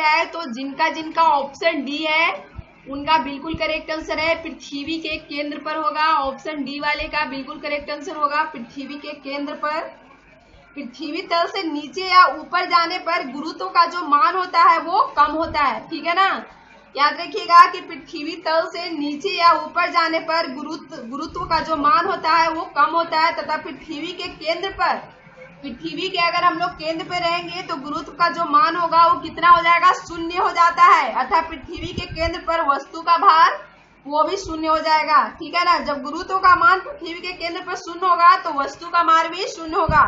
Speaker 1: है, तो जिनका ऑप्शन डी है उनका बिल्कुल करेक्ट आंसर है पृथ्वी के केंद्र पर होगा। ऑप्शन डी वाले का बिल्कुल करेक्ट आंसर होगा पृथ्वी के केंद्र पर। पृथ्वी तल से नीचे या ऊपर जाने पर गुरुत्व का जो मान होता है वो कम होता है। ठीक है ना, याद रखिएगा कि पृथ्वी तल से नीचे या ऊपर जाने पर गुरुत्व का जो मान होता है वो कम होता है, तथा पृथ्वी के केंद्र पर, पृथ्वी के अगर हम लोग केंद्र पे रहेंगे तो गुरुत्व का जो मान होगा वो कितना हो जाएगा, शून्य हो जाता है। अतः पृथ्वी के केंद्र पर वस्तु का भार वो भी शून्य हो जाएगा, ठीक है ना। जब गुरुत्व का मान पृथ्वी के केंद्र पर शून्य होगा तो वस्तु का मान भी शून्य होगा।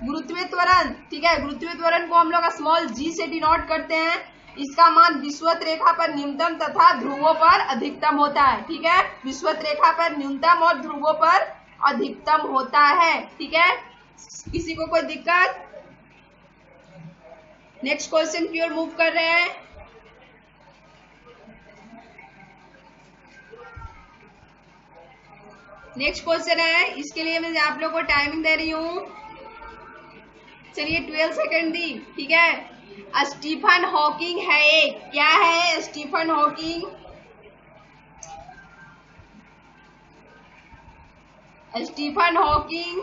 Speaker 1: गुरुत्वीय त्वरण, ठीक है, गुरुत्वीय त्वरण को हम लोग स्मॉल g से डिनोट करते हैं। इसका मान विषुवत रेखा पर न्यूनतम तथा ध्रुवों पर अधिकतम होता है, ठीक है। विषुवत रेखा पर न्यूनतम और ध्रुवों पर अधिकतम होता है, ठीक है। किसी को कोई दिक्कत? नेक्स्ट क्वेश्चन की ओर मूव कर रहे हैं। नेक्स्ट क्वेश्चन है, इसके लिए मैं आप लोग को टाइमिंग दे रही हूँ। चलिए 12 सेकेंड दी, ठीक है। स्टीफन हॉकिंग है एक, क्या है Stephen Hawking? Stephen Hawking,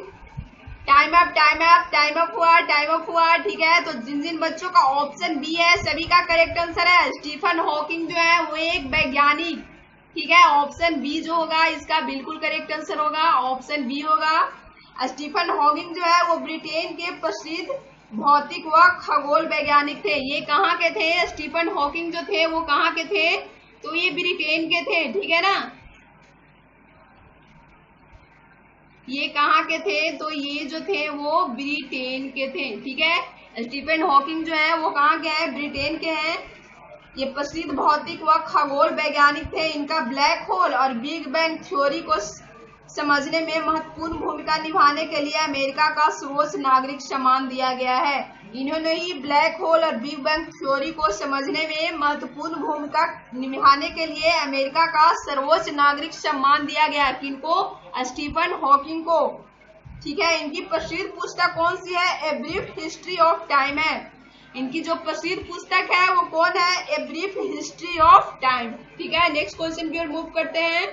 Speaker 1: time up time up time up हुआ, टाइम अप हुआ, ठीक है। तो जिन जिन बच्चों का ऑप्शन बी है सभी का करेक्ट आंसर है। स्टीफन हॉकिंग जो है वो एक वैज्ञानिक, ठीक है। ऑप्शन बी जो होगा इसका बिल्कुल करेक्ट आंसर होगा, ऑप्शन बी होगा। स्टीफन हॉकिंग जो है वो ब्रिटेन के प्रसिद्ध भौतिक व खगोल वैज्ञानिक थे। ये कहाँ के थे? स्टीफन हॉकिंग जो थे वो कहाँ के थे? तो ये ब्रिटेन के थे, ठीक है ना। ये कहाँ के थे? तो ये जो थे वो ब्रिटेन के थे, ठीक है। स्टीफन हॉकिंग जो है वो कहाँ के हैं? ब्रिटेन के हैं। ये प्रसिद्ध भौतिक व खगोल वैज्ञानिक थे। इनका ब्लैक होल और बिग बैंग थ्योरी को समझने में महत्वपूर्ण भूमिका निभाने के लिए अमेरिका का सर्वोच्च नागरिक सम्मान दिया गया है। इन्होंने ही ब्लैक होल और बिग बैंग थ्योरी को समझने में महत्वपूर्ण भूमिका निभाने के लिए अमेरिका का सर्वोच्च नागरिक सम्मान दिया गया। किनको? स्टीफन हॉकिंग को, ठीक है। इनकी प्रसिद्ध पुस्तक कौन सी है? A brief history of time है। इनकी जो प्रसिद्ध पुस्तक है वो कौन है? A brief history of time, ठीक है। नेक्स्ट क्वेश्चन की ओर मूव करते हैं।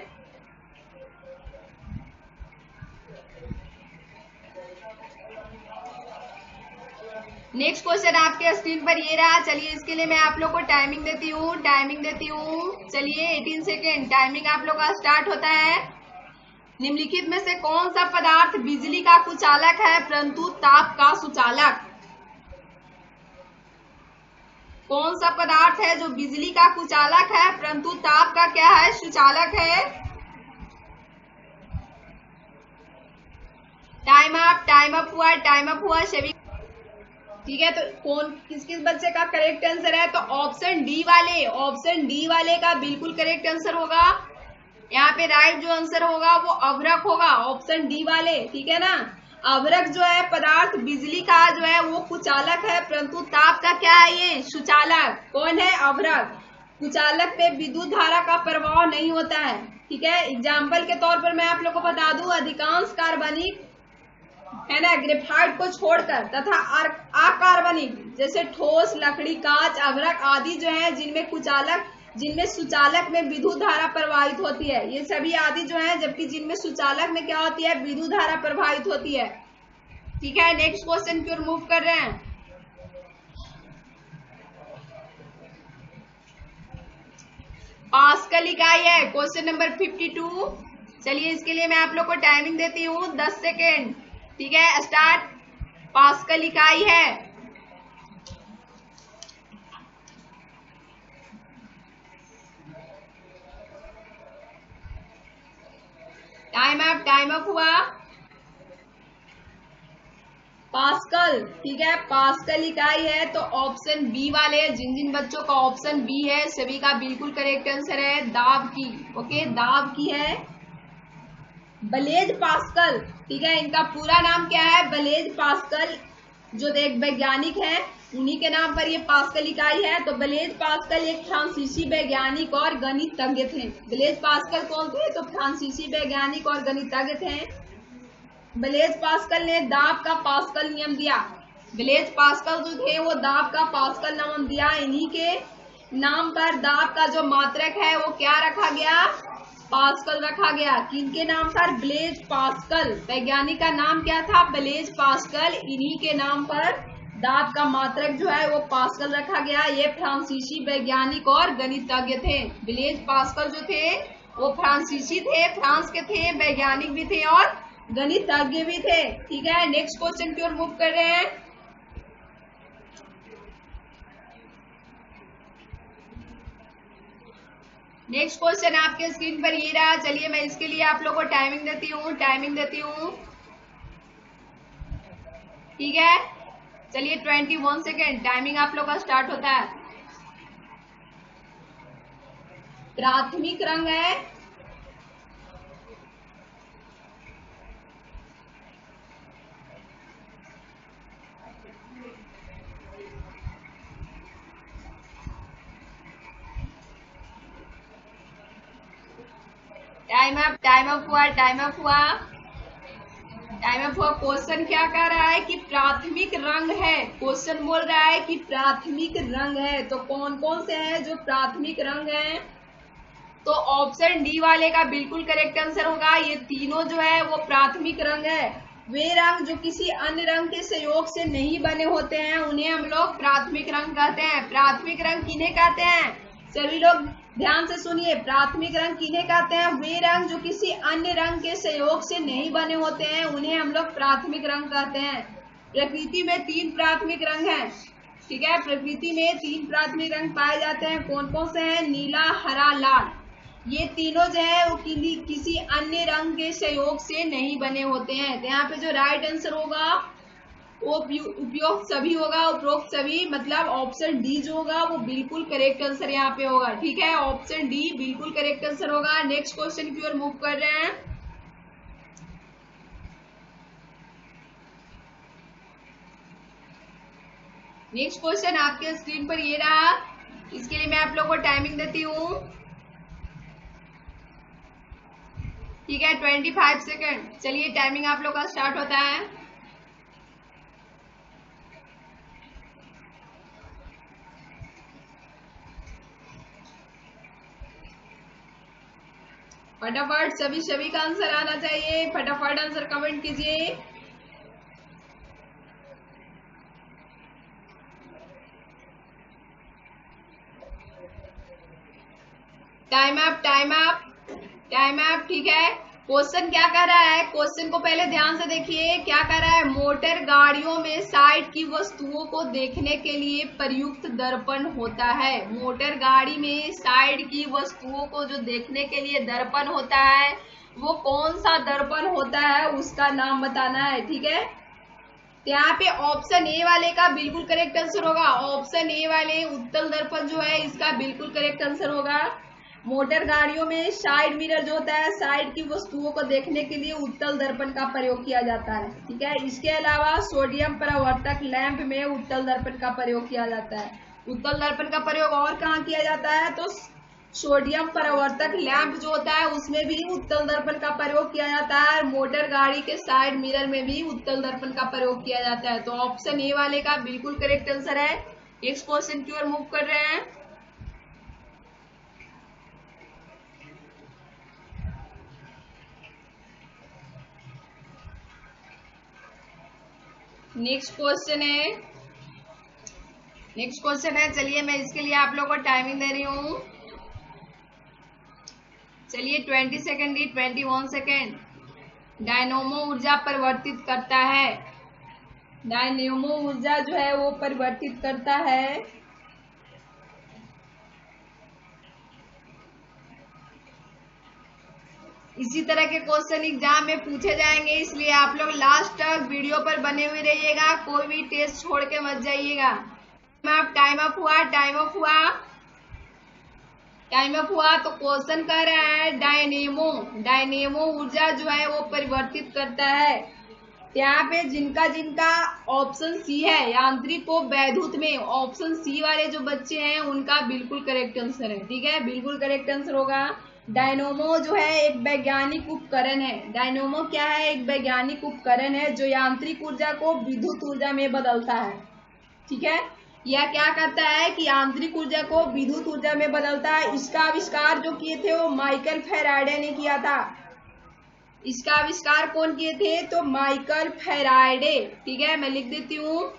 Speaker 1: नेक्स्ट क्वेश्चन आपके स्क्रीन पर ये रहा। चलिए इसके लिए मैं आप लोग को टाइमिंग देती हूँ, चलिए 18 सेकेंड टाइमिंग आप लोग का स्टार्ट होता है। निम्नलिखित में से कौन सा पदार्थ बिजली का कुचालक है परंतु ताप का सुचालक? कौन सा पदार्थ है जो बिजली का कुचालक है परंतु ताप का क्या है? सुचालक है। टाइम अप हुआ सभी, ठीक है। तो कौन किस किस बच्चे का करेक्ट आंसर है? तो ऑप्शन डी वाले का बिल्कुल करेक्ट आंसर होगा। यहाँ पे राइट जो आंसर होगा वो अभ्रक होगा, ऑप्शन डी वाले, ठीक है ना। अभ्रक जो है पदार्थ बिजली का जो है वो कुचालक है परंतु ताप का क्या है? ये सुचालक। कौन है? अभ्रक। कुचालक पे विद्युत धारा का प्रभाव नहीं होता है, ठीक है। एग्जाम्पल के तौर पर मैं आप लोग को बता दूं, अधिकांश कार्बनिक है ना ग्रेफाइट को छोड़कर तथा अकार्बनिक जैसे ठोस, लकड़ी, कांच, अभ्रक आदि जो है जिनमें सुचालक में विद्युत धारा प्रवाहित होती है, ये सभी आदि जो है, जबकि जिनमें सुचालक में क्या होती है? विद्युत धारा प्रवाहित होती है, ठीक है। नेक्स्ट क्वेश्चन की ओर मूव कर रहे हैं। पास्कल इकाई है क्वेश्चन नंबर 52। चलिए इसके लिए मैं आप लोग को टाइमिंग देती हूँ 10 सेकेंड, ठीक है। स्टार्ट। पास्कल इकाई है। टाइम अप हुआ। पास्कल, ठीक है, पास्कल इकाई है। तो ऑप्शन बी वाले जिन जिन बच्चों का ऑप्शन बी है सभी का बिल्कुल करेक्ट आंसर है दाब की, ओके, दाब की है। ब्लेज पास्कल, ठीक है, इनका पूरा नाम क्या है? ब्लेज पास्कल, जो एक वैज्ञानिक है उन्हीं के नाम पर ये पास्कल इकाई है। तो ब्लेज पास्कल एक फ्रांसीसी वैज्ञानिक और गणितज्ञ थे। ब्लेज पास्कल कौन थे? तो फ्रांसीसी वैज्ञानिक और गणितज्ञ थे। ब्लेज पास्कल ने दाब का पास्कल नियम दिया। ब्लेज पास्कल जो थे वो दाब का पास्कल नियम दिया। इन्हीं के नाम पर दाब का जो मात्रक है वो क्या रखा गया? पास्कल रखा गया। किनके नाम पर? Blaise Pascal. वैज्ञानिक का नाम क्या था? Blaise Pascal. इन्हीं के नाम पर दाब का मात्रक जो है वो पास्कल रखा गया। ये फ्रांसीसी वैज्ञानिक और गणितज्ञ थे। ब्लेज पास्कल जो थे वो फ्रांसीसी थे, फ्रांस के थे, वैज्ञानिक भी थे और गणितज्ञ भी थे, ठीक है। नेक्स्ट क्वेश्चन की ओर मूव कर रहे हैं। नेक्स्ट क्वेश्चन आपके स्क्रीन पर ये रहा। चलिए मैं इसके लिए आप लोगों को टाइमिंग देती हूँ। ठीक है, चलिए 21 सेकेंड टाइमिंग आप लोग का स्टार्ट होता है। प्राथमिक रंग है, टाइम अप हुआ। क्वेश्चन क्या कह रहा है कि प्राथमिक रंग है। क्वेश्चन बोल रहा है कि प्राथमिक रंग है, तो कौन कौन से हैं जो प्राथमिक रंग हैं? तो ऑप्शन डी वाले का बिल्कुल करेक्ट आंसर होगा। ये तीनों जो है वो प्राथमिक रंग है। वे रंग जो किसी अन्य रंग के संयोग से नहीं बने होते हैं उन्हें हम लोग प्राथमिक रंग कहते हैं। प्राथमिक रंग किन्हें कहते हैं? सभी लोग ध्यान से सुनिए, प्राथमिक रंग किन्हें कहते हैं? वे रंग जो किसी अन्य रंग के संयोग से नहीं बने होते हैं उन्हें हम लोग प्राथमिक रंग कहते हैं। प्रकृति में 3 प्राथमिक रंग हैं। ठीक है, प्रकृति में 3 प्राथमिक रंग पाए जाते हैं। कौन कौन से हैं? नीला, हरा, लाल। ये तीनों जो है वो किसी अन्य रंग के संयोग से नहीं बने होते हैं। तो यहाँ पे जो राइट आंसर होगा वो उपयुक्त सभी होगा। उपरोक्त सभी मतलब ऑप्शन डी जो होगा वो बिल्कुल करेक्ट आंसर यहाँ पे होगा। ठीक है, ऑप्शन डी बिल्कुल करेक्ट आंसर होगा। नेक्स्ट क्वेश्चन की ओर मूव कर रहे हैं। नेक्स्ट क्वेश्चन आपके स्क्रीन पर ये रहा। इसके लिए मैं आप लोगों को टाइमिंग देती हूँ। ठीक है, 25 सेकेंड। चलिए टाइमिंग आप लोग का स्टार्ट होता है। फटाफट सभी का आंसर आना चाहिए। फटाफट आंसर कमेंट कीजिए। Time up. ठीक है, क्वेश्चन क्या कर रहा है? क्वेश्चन को पहले ध्यान से देखिए। क्या कर रहा है? मोटर गाड़ियों में साइड की वस्तुओं को देखने के लिए प्रयुक्त दर्पण होता है। मोटर गाड़ी में साइड की वस्तुओं को जो देखने के लिए दर्पण होता है वो कौन सा दर्पण होता है उसका नाम बताना है। ठीक है, तो यहाँ पे ऑप्शन ए वाले का बिल्कुल करेक्ट आंसर होगा। ऑप्शन ए वाले उत्तल दर्पण जो है इसका बिल्कुल करेक्ट आंसर होगा। मोटर गाड़ियों में साइड मिरर जो होता है साइड की वस्तुओं को देखने के लिए उत्तल दर्पण का प्रयोग किया जाता है। ठीक है, इसके अलावा सोडियम परावर्तक लैंप में उत्तल दर्पण का प्रयोग किया जाता है। उत्तल दर्पण का प्रयोग और कहाँ किया जाता है? तो सोडियम परावर्तक लैंप जो होता है उसमें भी उत्तल दर्पण का प्रयोग किया जाता है। मोटर गाड़ी के साइड मिरर में भी उत्तल दर्पण का प्रयोग किया जाता है। तो ऑप्शन ए वाले का बिल्कुल करेक्ट आंसर है। नेक्स्ट क्वेश्चन की ओर मूव कर रहे हैं। नेक्स्ट क्वेश्चन है। चलिए मैं इसके लिए आप लोगों को टाइमिंग दे रही हूँ। चलिए 20 सेकेंड 21 सेकेंड। डायनेमो ऊर्जा परिवर्तित करता है। डायनेमो ऊर्जा जो है वो परिवर्तित करता है। इसी तरह के क्वेश्चन एग्जाम में पूछे जाएंगे, इसलिए आप लोग लास्ट तक वीडियो पर बने हुए रहिएगा। कोई भी टेस्ट छोड़ के मत जाइएगा। टाइम अप हुआ। तो क्वेश्चन कर रहा है डायनेमो ऊर्जा जो है वो परिवर्तित करता है। यहाँ पे जिनका ऑप्शन सी है यांत्रिक को वैद्युत में, ऑप्शन सी वाले जो बच्चे हैं उनका बिल्कुल करेक्ट आंसर है। ठीक है, बिल्कुल करेक्ट आंसर होगा। डायनेमो जो है एक वैज्ञानिक उपकरण है। डायनेमो क्या है? एक वैज्ञानिक उपकरण है जो यांत्रिक ऊर्जा को विद्युत ऊर्जा में बदलता है। ठीक है, यह क्या करता है कि यांत्रिक ऊर्जा को विद्युत ऊर्जा में बदलता है। इसका आविष्कार जो किए थे वो माइकल फैराडे ने किया था। इसका आविष्कार कौन किए थे? तो माइकल फैराडे। ठीक है, मैं लिख देती हूँ।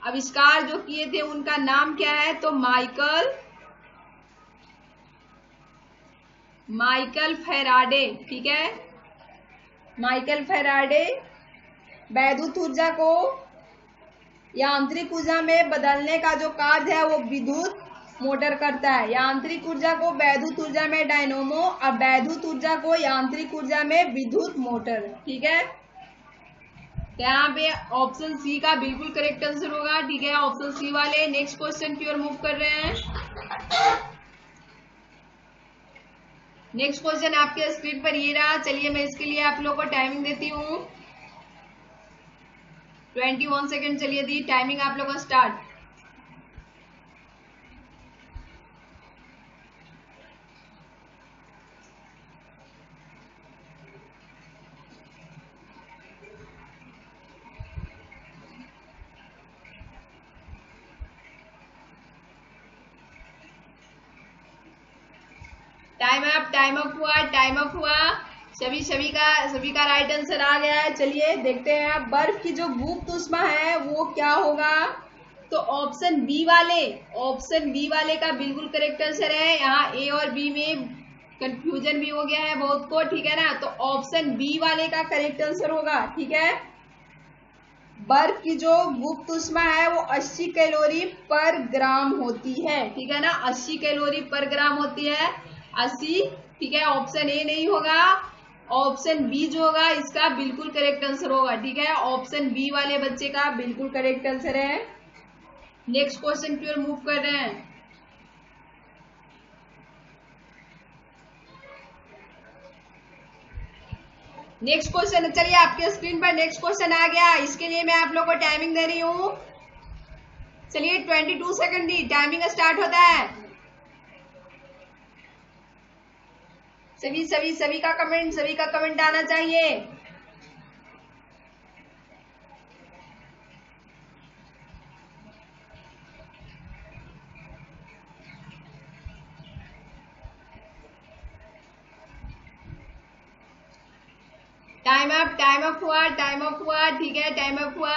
Speaker 1: आविष्कार जो किए थे उनका नाम क्या है? तो माइकल फैराडे। ठीक है, माइकल फैराडे वैद्युत ऊर्जा को यांत्रिक ऊर्जा में बदलने का जो कार्य है वो विद्युत मोटर करता है। यांत्रिक ऊर्जा को वैद्युत ऊर्जा में डायनोमो और वैद्युत ऊर्जा को यांत्रिक ऊर्जा में विद्युत मोटर। ठीक है, यहाँ पे ऑप्शन सी का बिल्कुल करेक्ट आंसर होगा। ठीक है, ऑप्शन सी वाले। नेक्स्ट क्वेश्चन की ओर मूव कर रहे हैं। नेक्स्ट क्वेश्चन आपके स्क्रीन पर ये रहा। चलिए मैं इसके लिए आप लोगों को टाइमिंग देती हूँ, 21 सेकेंड। चलिए दी टाइमिंग आप लोगों को स्टार्ट। टाइम अप हुआ, टाइम अप हुआ। सभी का राइट आंसर आ गया है। चलिए देखते हैं बर्फ की जो गुप्त ऊष्मा है वो क्या होगा। तो ऑप्शन बी वाले का बिल्कुल करेक्ट आंसर है। यहाँ ए और बी में कंफ्यूजन भी हो गया है बहुत को। ठीक है ना, तो ऑप्शन बी वाले का करेक्ट आंसर होगा। ठीक है, बर्फ की जो गुप्त ऊष्मा है वो 80 कैलोरी पर ग्राम होती है। ठीक है ना, 80 कैलोरी पर ग्राम होती है, 80। ठीक है, ऑप्शन ए नहीं होगा, ऑप्शन बी जो होगा इसका बिल्कुल करेक्ट आंसर होगा। ठीक है, ऑप्शन बी वाले बच्चे का बिल्कुल करेक्ट आंसर है। नेक्स्ट क्वेश्चन की ओर मूव कर रहे हैं। नेक्स्ट क्वेश्चन, चलिए आपके स्क्रीन पर नेक्स्ट क्वेश्चन आ गया। इसके लिए मैं आप लोग को टाइमिंग दे रही हूँ। चलिए 22 सेकंड दी टाइमिंग स्टार्ट होता है। सभी का कमेंट आना चाहिए। टाइम अप हुआ। ठीक है, टाइम अप हुआ।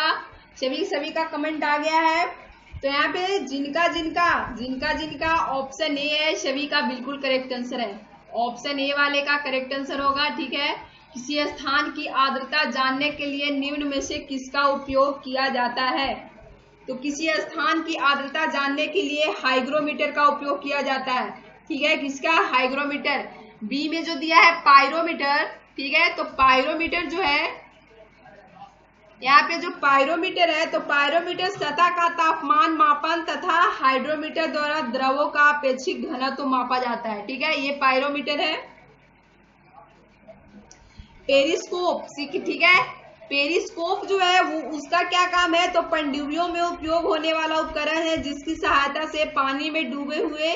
Speaker 1: सभी का कमेंट आ गया है। तो यहाँ पे जिनका ऑप्शन ए है सभी का बिल्कुल करेक्ट आंसर है। ऑप्शन ए वाले का करेक्ट आंसर होगा। ठीक है, किसी स्थान की आर्द्रता जानने के लिए निम्न में से किसका उपयोग किया जाता है। तो किसी स्थान की आर्द्रता जानने के लिए हाइग्रोमीटर का उपयोग किया जाता है। ठीक है, किसका? हाइग्रोमीटर। बी में जो दिया है पायरोमीटर। ठीक है, तो पायरोमीटर जो है, यहाँ पे जो पायरोमीटर है, तो पायरोमीटर सतह का तापमान मापन तथा हाइड्रोमीटर द्वारा द्रवों का अपेक्षिक घनत्व मापा जाता है। ठीक है, ये पायरोमीटर है। पेरिस्कोप, ठीक है, पेरिस्कोप जो है वो उसका क्या काम है, तो पनडुब्बियों में उपयोग होने वाला उपकरण है जिसकी सहायता से पानी में डूबे हुए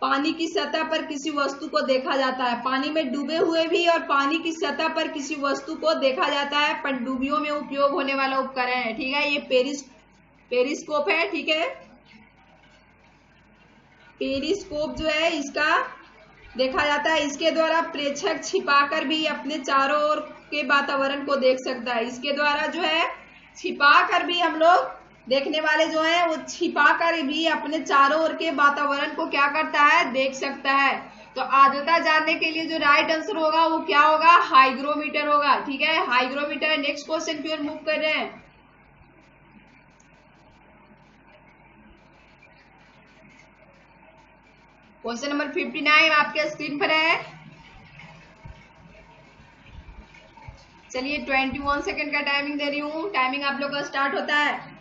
Speaker 1: पानी की सतह पर किसी वस्तु को देखा जाता है। पानी में डूबे हुए भी और पानी की सतह पर किसी वस्तु को देखा जाता है। पनडुब्बियों में उपयोग होने वाला उपकरण है। ठीक है, ये पेरिस्कोप है। ठीक है, पेरिस्कोप जो है इसका देखा जाता है। इसके द्वारा प्रेक्षक छिपाकर भी अपने चारों ओर के वातावरण को देख सकता है। इसके द्वारा जो है छिपाकर भी हम लोग देखने वाले जो है वो छिपा कर भी अपने चारों ओर के वातावरण को क्या करता है, देख सकता है। तो आर्द्रता जानने के लिए जो राइट आंसर होगा वो क्या होगा, हाइग्रोमीटर होगा। ठीक है, हाइग्रोमीटर। नेक्स्ट क्वेश्चन की ओर मूव कर रहे हैं। क्वेश्चन नंबर 59 आपके स्क्रीन पर है। चलिए 21 सेकंड का टाइमिंग दे रही हूँ। टाइमिंग आप लोग का स्टार्ट होता है।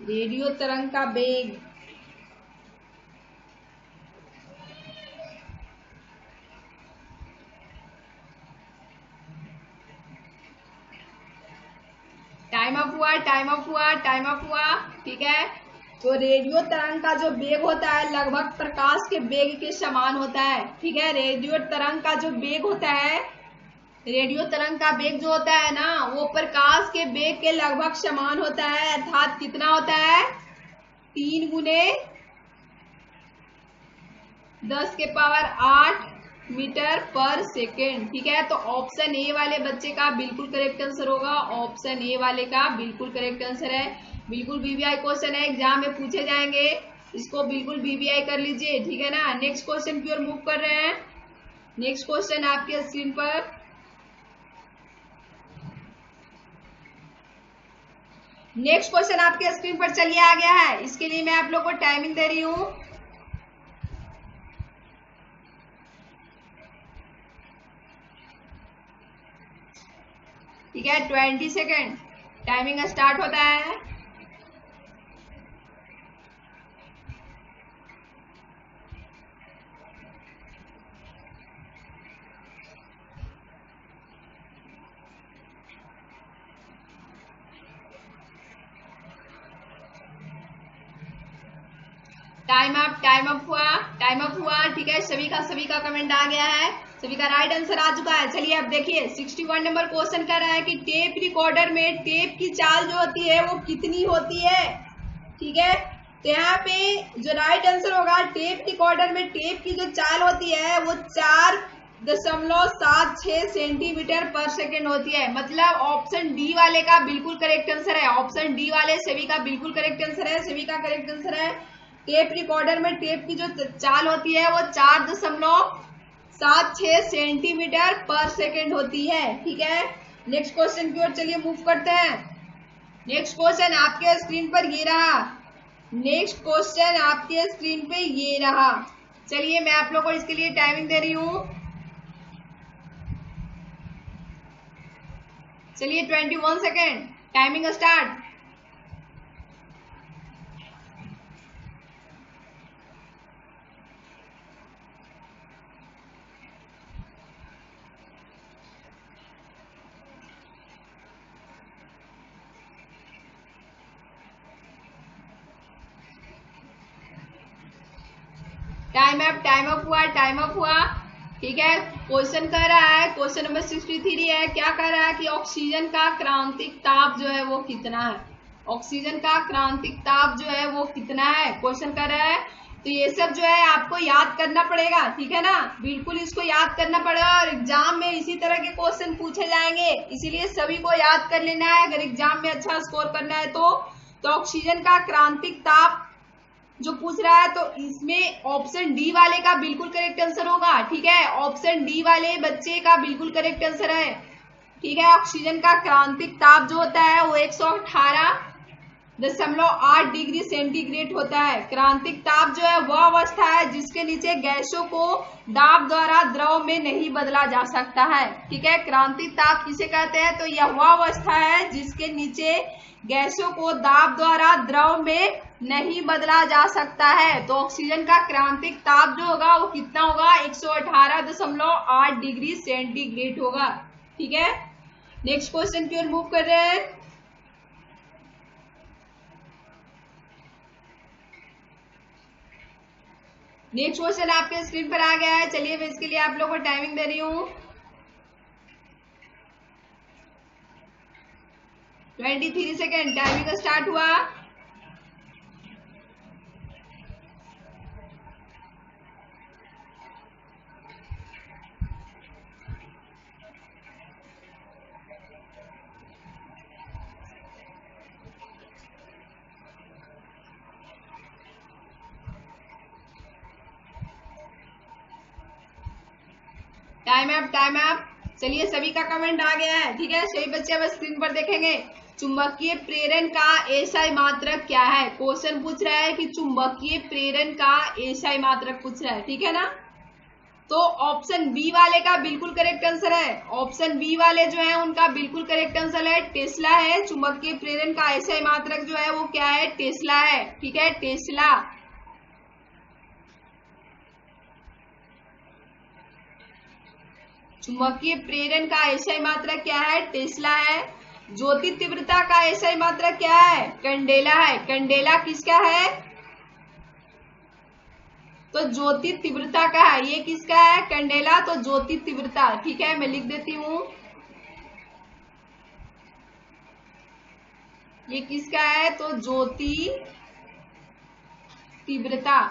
Speaker 1: रेडियो तरंग का वेग, टाइम अप हुआ। ठीक है, तो रेडियो तरंग का जो वेग होता है लगभग प्रकाश के वेग के समान होता है। ठीक है, रेडियो तरंग का जो वेग होता है, रेडियो तरंग का वेग जो होता है ना वो प्रकाश के वेग के लगभग समान होता है। अर्थात कितना होता है, 3 गुने 10⁸ मीटर पर सेकेंड। ठीक है, तो ऑप्शन ए वाले बच्चे का बिल्कुल करेक्ट आंसर होगा। ऑप्शन ए वाले का बिल्कुल करेक्ट आंसर है। बिल्कुल बीबीआई क्वेश्चन है, एग्जाम में पूछे जाएंगे, इसको बिल्कुल बीबीआई कर लीजिए। ठीक है ना, नेक्स्ट क्वेश्चन की ओर मूव कर रहे हैं। नेक्स्ट क्वेश्चन आपके स्क्रीन पर, नेक्स्ट क्वेश्चन आपके स्क्रीन पर चलिए आ गया है। इसके लिए मैं आप लोग को टाइमिंग दे रही हूँ। ठीक है, 20 सेकेंड टाइमिंग स्टार्ट होता है। टाइम अप हुआ। ठीक है, सभी का कमेंट आ गया है, सभी का राइट आंसर आ चुका है। चलिए अब देखिए 61 नंबर क्वेश्चन कर रहा है कि टेप रिकॉर्डर में टेप की चाल जो होती है वो कितनी होती है। ठीक है, तो यहाँ पे जो राइट आंसर होगा, टेप रिकॉर्डर में टेप की जो चाल होती है वो 4.76 सेंटीमीटर पर सेकेंड होती है। मतलब ऑप्शन डी वाले का बिल्कुल करेक्ट आंसर है। ऑप्शन डी वाले सभी का बिल्कुल करेक्ट आंसर है, सभी का करेक्ट आंसर है। टेप रिकॉर्डर में टेप की जो चाल होती है वो 4.76 सेंटीमीटर पर सेकेंड होती है। ठीक है, नेक्स्ट क्वेश्चन की ओर चलिए मूव करते हैं। नेक्स्ट क्वेश्चन आपके स्क्रीन पर ये रहा। नेक्स्ट क्वेश्चन आपके स्क्रीन पे ये रहा। चलिए मैं आप लोग को इसके लिए टाइमिंग दे रही हूँ। चलिए 21 second timing start. Time up हुआ। ठीक है, क्वेश्चन कह रहा है, क्वेश्चन नंबर 63 है। क्या कह रहा है कि ऑक्सीजन का क्रांतिक ताप जो है वो कितना है। ऑक्सीजन का क्रांतिक ताप जो है वो कितना है, क्वेश्चन कर रहा है। तो ये सब जो है आपको याद करना पड़ेगा। ठीक है ना, बिल्कुल इसको याद करना पड़ेगा और एग्जाम में इसी तरह के क्वेश्चन पूछे जाएंगे, इसीलिए सभी को याद कर लेना है अगर एग्जाम में अच्छा स्कोर करना है तो ऑक्सीजन का क्रांतिक ताप जो पूछ रहा है, तो इसमें ऑप्शन डी वाले का बिल्कुल करेक्ट आंसर होगा। ठीक है, ऑप्शन डी वाले बच्चे का बिल्कुल करेक्ट आंसर है। ठीक है, ऑक्सीजन का क्रांतिक ताप जो होता है वो 118.8 डिग्री सेंटीग्रेड होता है। क्रांतिक ताप जो है वह अवस्था है जिसके नीचे गैसों को दाब द्वारा द्रव में नहीं बदला जा सकता है। ठीक है, क्रांतिक ताप किसे कहते हैं, तो यह वह अवस्था है जिसके नीचे गैसों को दाब द्वारा द्रव में नहीं बदला जा सकता है। तो ऑक्सीजन का क्रांतिक ताप जो होगा वो कितना होगा, 118.8 डिग्री सेंटीग्रेड होगा। ठीक है, नेक्स्ट क्वेश्चन की ओर मूव कर रहे हैं। नेक्स्ट क्वेश्चन आपके स्क्रीन पर आ गया है। चलिए मैं इसके लिए आप लोगों को टाइमिंग दे रही हूँ। 23 सेकेंड टाइमिंग स्टार्ट हुआ। Time up. चलिए सभी का कमेंट आ गया है। ठीक है, सभी बच्चे अब स्क्रीन पर देखेंगे। चुंबकीय प्रेरण का एसआई मात्रक क्या है, क्वेश्चन पूछ रहा है कि चुंबकीय प्रेरण का एसआई मात्रक पूछ रहा है। ठीक है ना, तो ऑप्शन बी वाले का बिल्कुल करेक्ट आंसर है। ऑप्शन बी वाले जो है उनका बिल्कुल करेक्ट आंसर है, टेस्ला है। चुंबकीय प्रेरण का एसआई मात्रक जो है वो क्या है, टेस्ला है। ठीक है, टेस्ला। चुंबकीय प्रेरण का एसआई मात्रक क्या है, टेस्ला है। ज्योति तीव्रता का एसआई मात्रक क्या है, कैंडेला है। कैंडेला किसका है, तो ज्योति तीव्रता का है। ये किसका है, कैंडेला, तो ज्योति तीव्रता। ठीक है, मैं लिख देती हूँ, ये किसका है, तो ज्योति तीव्रता।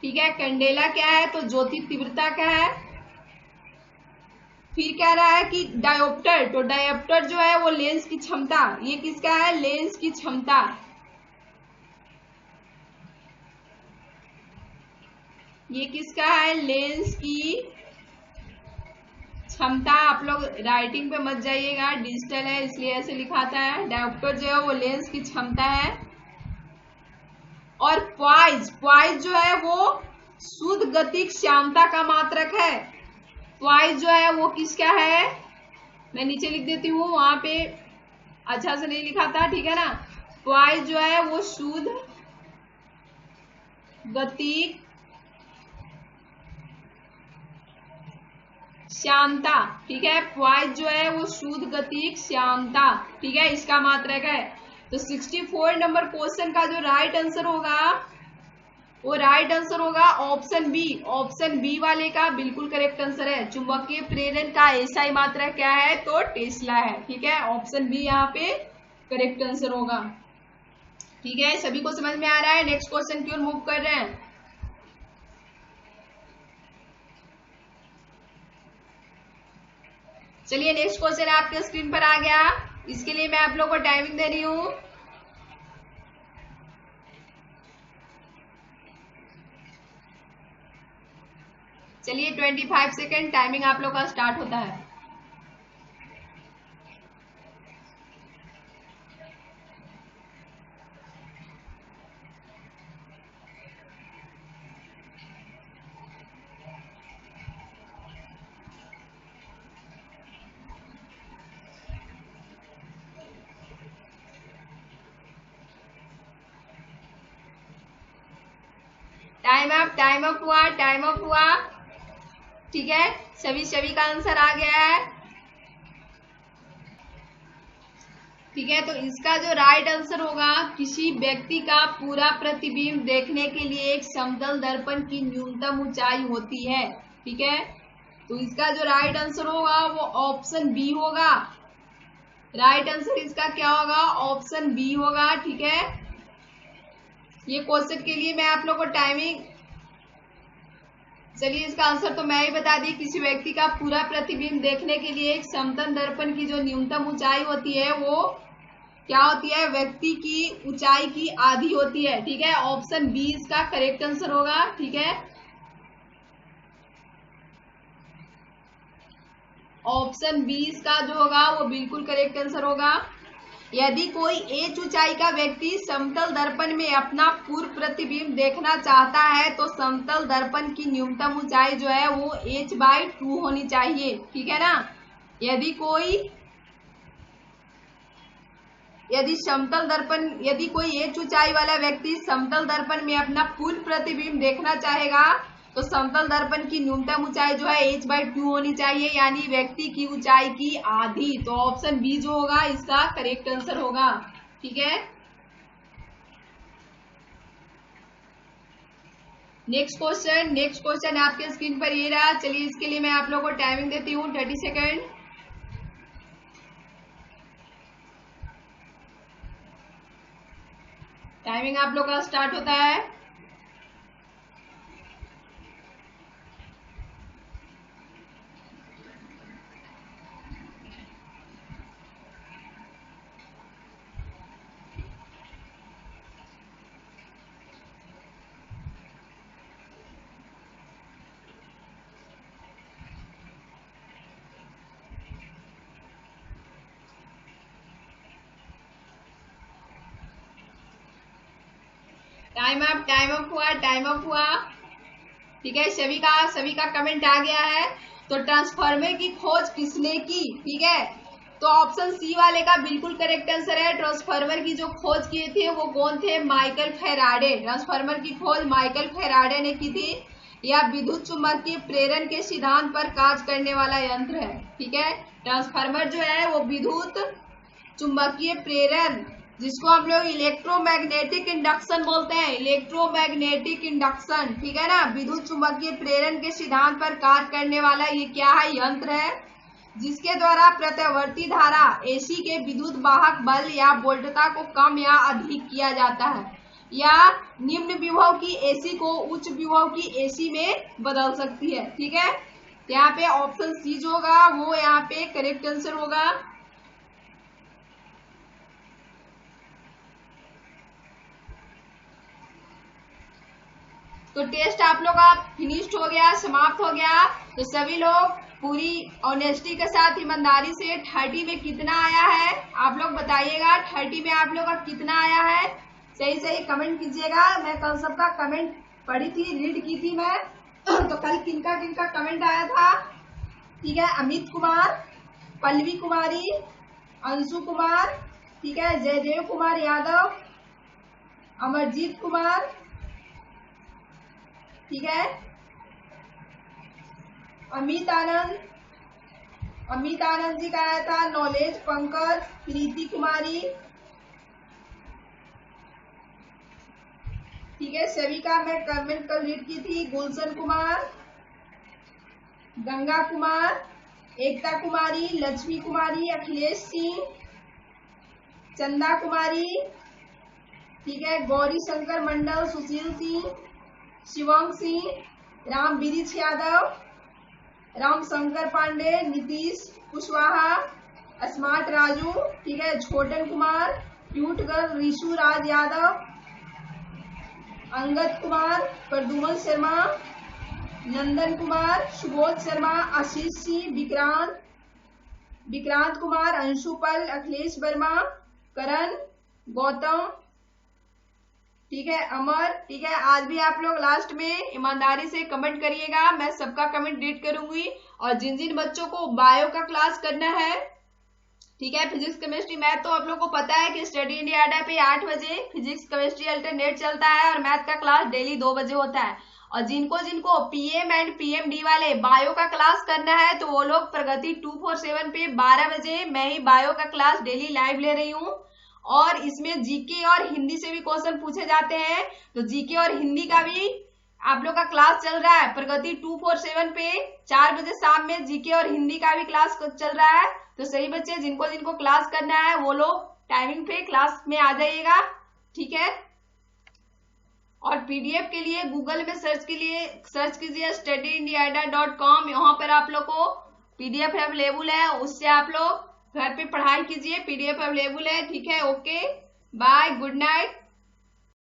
Speaker 1: ठीक है, कैंडेला क्या है, तो ज्योति तीव्रता का है। फिर कह रहा है कि डायोप्टर, तो डायोप्टर जो है वो लेंस की क्षमता, ये किसका है, लेंस की क्षमता। ये किसका है, लेंस की क्षमता, आप लोग राइटिंग पे मत जाइएगा, डिजिटल है इसलिए ऐसे लिखाता है। डायोप्टर जो है वो लेंस की क्षमता है। और पॉइज, पॉइज जो है वो शुद्ध गतिक श्यामता का मात्रक है। पॉइज जो है वो किसका है, मैं नीचे लिख देती हूँ, वहां पे अच्छा से नहीं लिखा था, ठीक है ना। पॉइज जो है वो शुद्ध गतिक श्यामता, ठीक है। पॉइज जो है वो शुद्ध गतिक श्यामता, ठीक है, इसका मात्रक है। तो 64 नंबर क्वेश्चन का जो राइट आंसर होगा वो राइट आंसर होगा ऑप्शन बी। ऑप्शन बी वाले का बिल्कुल करेक्ट आंसर है। चुंबकीय प्रेरण का एसआई मात्रा क्या है, तो टेस्ला है, ठीक है। ऑप्शन बी यहाँ पे करेक्ट आंसर होगा, ठीक है। सभी को समझ में आ रहा है। नेक्स्ट क्वेश्चन की ओर मूव कर रहे हैं। चलिए नेक्स्ट क्वेश्चन आपके स्क्रीन पर आ गया। इसके लिए मैं आप लोग को टाइमिंग दे रही हूं। चलिए 25 सेकेंड टाइमिंग आप लोग का स्टार्ट होता है। टाइम अप हुआ, टाइम अप हुआ, ठीक है। सभी का आंसर आ गया है, ठीक है। तो इसका जो राइट आंसर होगा, किसी व्यक्ति का पूरा प्रतिबिंब देखने के लिए एक समतल दर्पण की न्यूनतम ऊंचाई होती है, ठीक है। तो इसका जो राइट आंसर होगा वो ऑप्शन बी होगा। राइट आंसर इसका क्या होगा, ऑप्शन बी होगा, ठीक है। ये क्वेश्चन के लिए मैं आप लोग को टाइमिंग, चलिए इसका आंसर तो मैं ही बता दी। किसी व्यक्ति का पूरा प्रतिबिंब देखने के लिए एक समतल दर्पण की जो न्यूनतम ऊंचाई होती है वो क्या होती है, व्यक्ति की ऊंचाई की आधी होती है, ठीक है। ऑप्शन बी इसका करेक्ट आंसर होगा, ठीक है। ऑप्शन बी इसका जो होगा वो बिल्कुल करेक्ट आंसर होगा। यदि कोई एच ऊंचाई का व्यक्ति समतल दर्पण में अपना पूर्व प्रतिबिंब देखना चाहता है तो समतल दर्पण की न्यूनतम ऊंचाई जो है वो h/2 होनी चाहिए, ठीक है ना। यदि कोई एच ऊंचाई वाला व्यक्ति समतल दर्पण में अपना पूर्ण प्रतिबिंब देखना चाहेगा तो समतल दर्पण की न्यूनतम ऊंचाई जो है h/2 होनी चाहिए, यानी व्यक्ति की ऊंचाई की आधी। तो ऑप्शन बी जो होगा इसका करेक्ट आंसर होगा, ठीक है। नेक्स्ट क्वेश्चन आपके स्क्रीन पर ये रहा। चलिए इसके लिए मैं आप लोगों को टाइमिंग देती हूँ 30 सेकेंड। टाइमिंग आप लोग का स्टार्ट होता है। टाइम अप हुआ, ठीक है। सभी का कमेंट आ गया है। तो ट्रांसफार्मर की खोज किसने की, ठीक है। तो ऑप्शन सी वाले का बिल्कुल करेक्ट आंसर है। ट्रांसफार्मर की जो खोज किए थे वो कौन थे, माइकल फेराडे। ट्रांसफार्मर की खोज माइकल फेराडे ने की थी। यह विद्युत चुम्बकीय प्रेरण के सिद्धांत पर कार्य करने वाला यंत्र है, ठीक है। ट्रांसफार्मर जो है वो विद्युत चुंबकीय प्रेरण, जिसको हम लोग इलेक्ट्रोमैग्नेटिक इंडक्शन बोलते हैं, इलेक्ट्रोमैग्नेटिक इंडक्शन, ठीक है ना। विद्युत चुंबकीय प्रेरण के सिद्धांत पर कार्य करने वाला ये क्या है, यंत्र है, जिसके द्वारा प्रत्यावर्ती धारा एसी के विद्युत वाहक बल या वोल्टता को कम या अधिक किया जाता है, या निम्न विभव की एसी को उच्च विभव की एसी में बदल सकती है, ठीक है। यहाँ पे ऑप्शन सी जो होगा वो यहाँ पे करेक्ट आंसर होगा। तो टेस्ट आप लोग का फिनिश्ड हो गया, समाप्त हो गया। तो सभी लोग पूरी ऑनेस्टी के साथ ईमानदारी से 30 में कितना आया है आप लोग बताइएगा। 30 में आप लोग का कितना आया है, सही सही कमेंट कीजिएगा। मैं कल सबका कमेंट पढ़ी थी, रीड की थी मैं तो कल किनका किनका कमेंट आया था, ठीक है। अमित कुमार, पल्लवी कुमारी, अंशु कुमार, ठीक है, जयदेव कुमार यादव, अमरजीत कुमार, ठीक है, अमित आनंद जी का आया था। नॉलेज पंकज, प्रीति कुमारी, ठीक है। सभी का मैं कमेंट कल रीड की थी। गुलशन कुमार, गंगा कुमार, एकता कुमारी, लक्ष्मी कुमारी, अखिलेश सिंह, चंदा कुमारी, ठीक है, गौरी शंकर मंडल, सुशील सिंह, शिवम सिंह, राम बिरिछ यादव, राम शंकर पांडे, नीतीश कुशवाहा, स्मार्ट राजू, ठीक है, छोटन कुमार, क्यूट गर्ल रिशु राज यादव, अंगद कुमार, प्रदुमन शर्मा, नंदन कुमार, सुबोध शर्मा, आशीष सिंह, विक्रांत कुमार, अंशुपल, अखिलेश वर्मा, करण, गौतम, ठीक है, अमर, ठीक है। आज भी आप लोग लास्ट में ईमानदारी से कमेंट करिएगा, मैं सबका कमेंट रीड करूंगी। और जिन जिन बच्चों को बायो का क्लास करना है, ठीक है, फिजिक्स केमिस्ट्री मैथ, तो आप लोग को पता है कि स्टडी इंडिया अड्डा पे 8 बजे फिजिक्स केमिस्ट्री अल्टरनेट चलता है और मैथ का क्लास डेली 2 बजे होता है। और जिनको पीएम एंड पीएमडी वाले बायो का क्लास करना है तो वो लोग प्रगति 247 पे 12 बजे मैं ही बायो का क्लास डेली लाइव ले रही हूँ। और इसमें जीके और हिंदी से भी क्वेश्चन पूछे जाते हैं, तो जीके और हिंदी का भी आप लोग का क्लास चल रहा है प्रगति 247 पे 4 बजे शाम में। जीके और हिंदी का भी क्लास चल रहा है, तो सही बच्चे जिनको क्लास करना है वो लोग टाइमिंग पे क्लास में आ जाइएगा, ठीक है। और पीडीएफ के लिए गूगल में सर्च कीजिए studyindiana.com, यहाँ पर आप लोग को पीडीएफ अवेलेबल है, उससे आप लोग घर पे पढ़ाई कीजिए, पीडीएफ अवेलेबल है, ठीक है। Okay, bye, good night.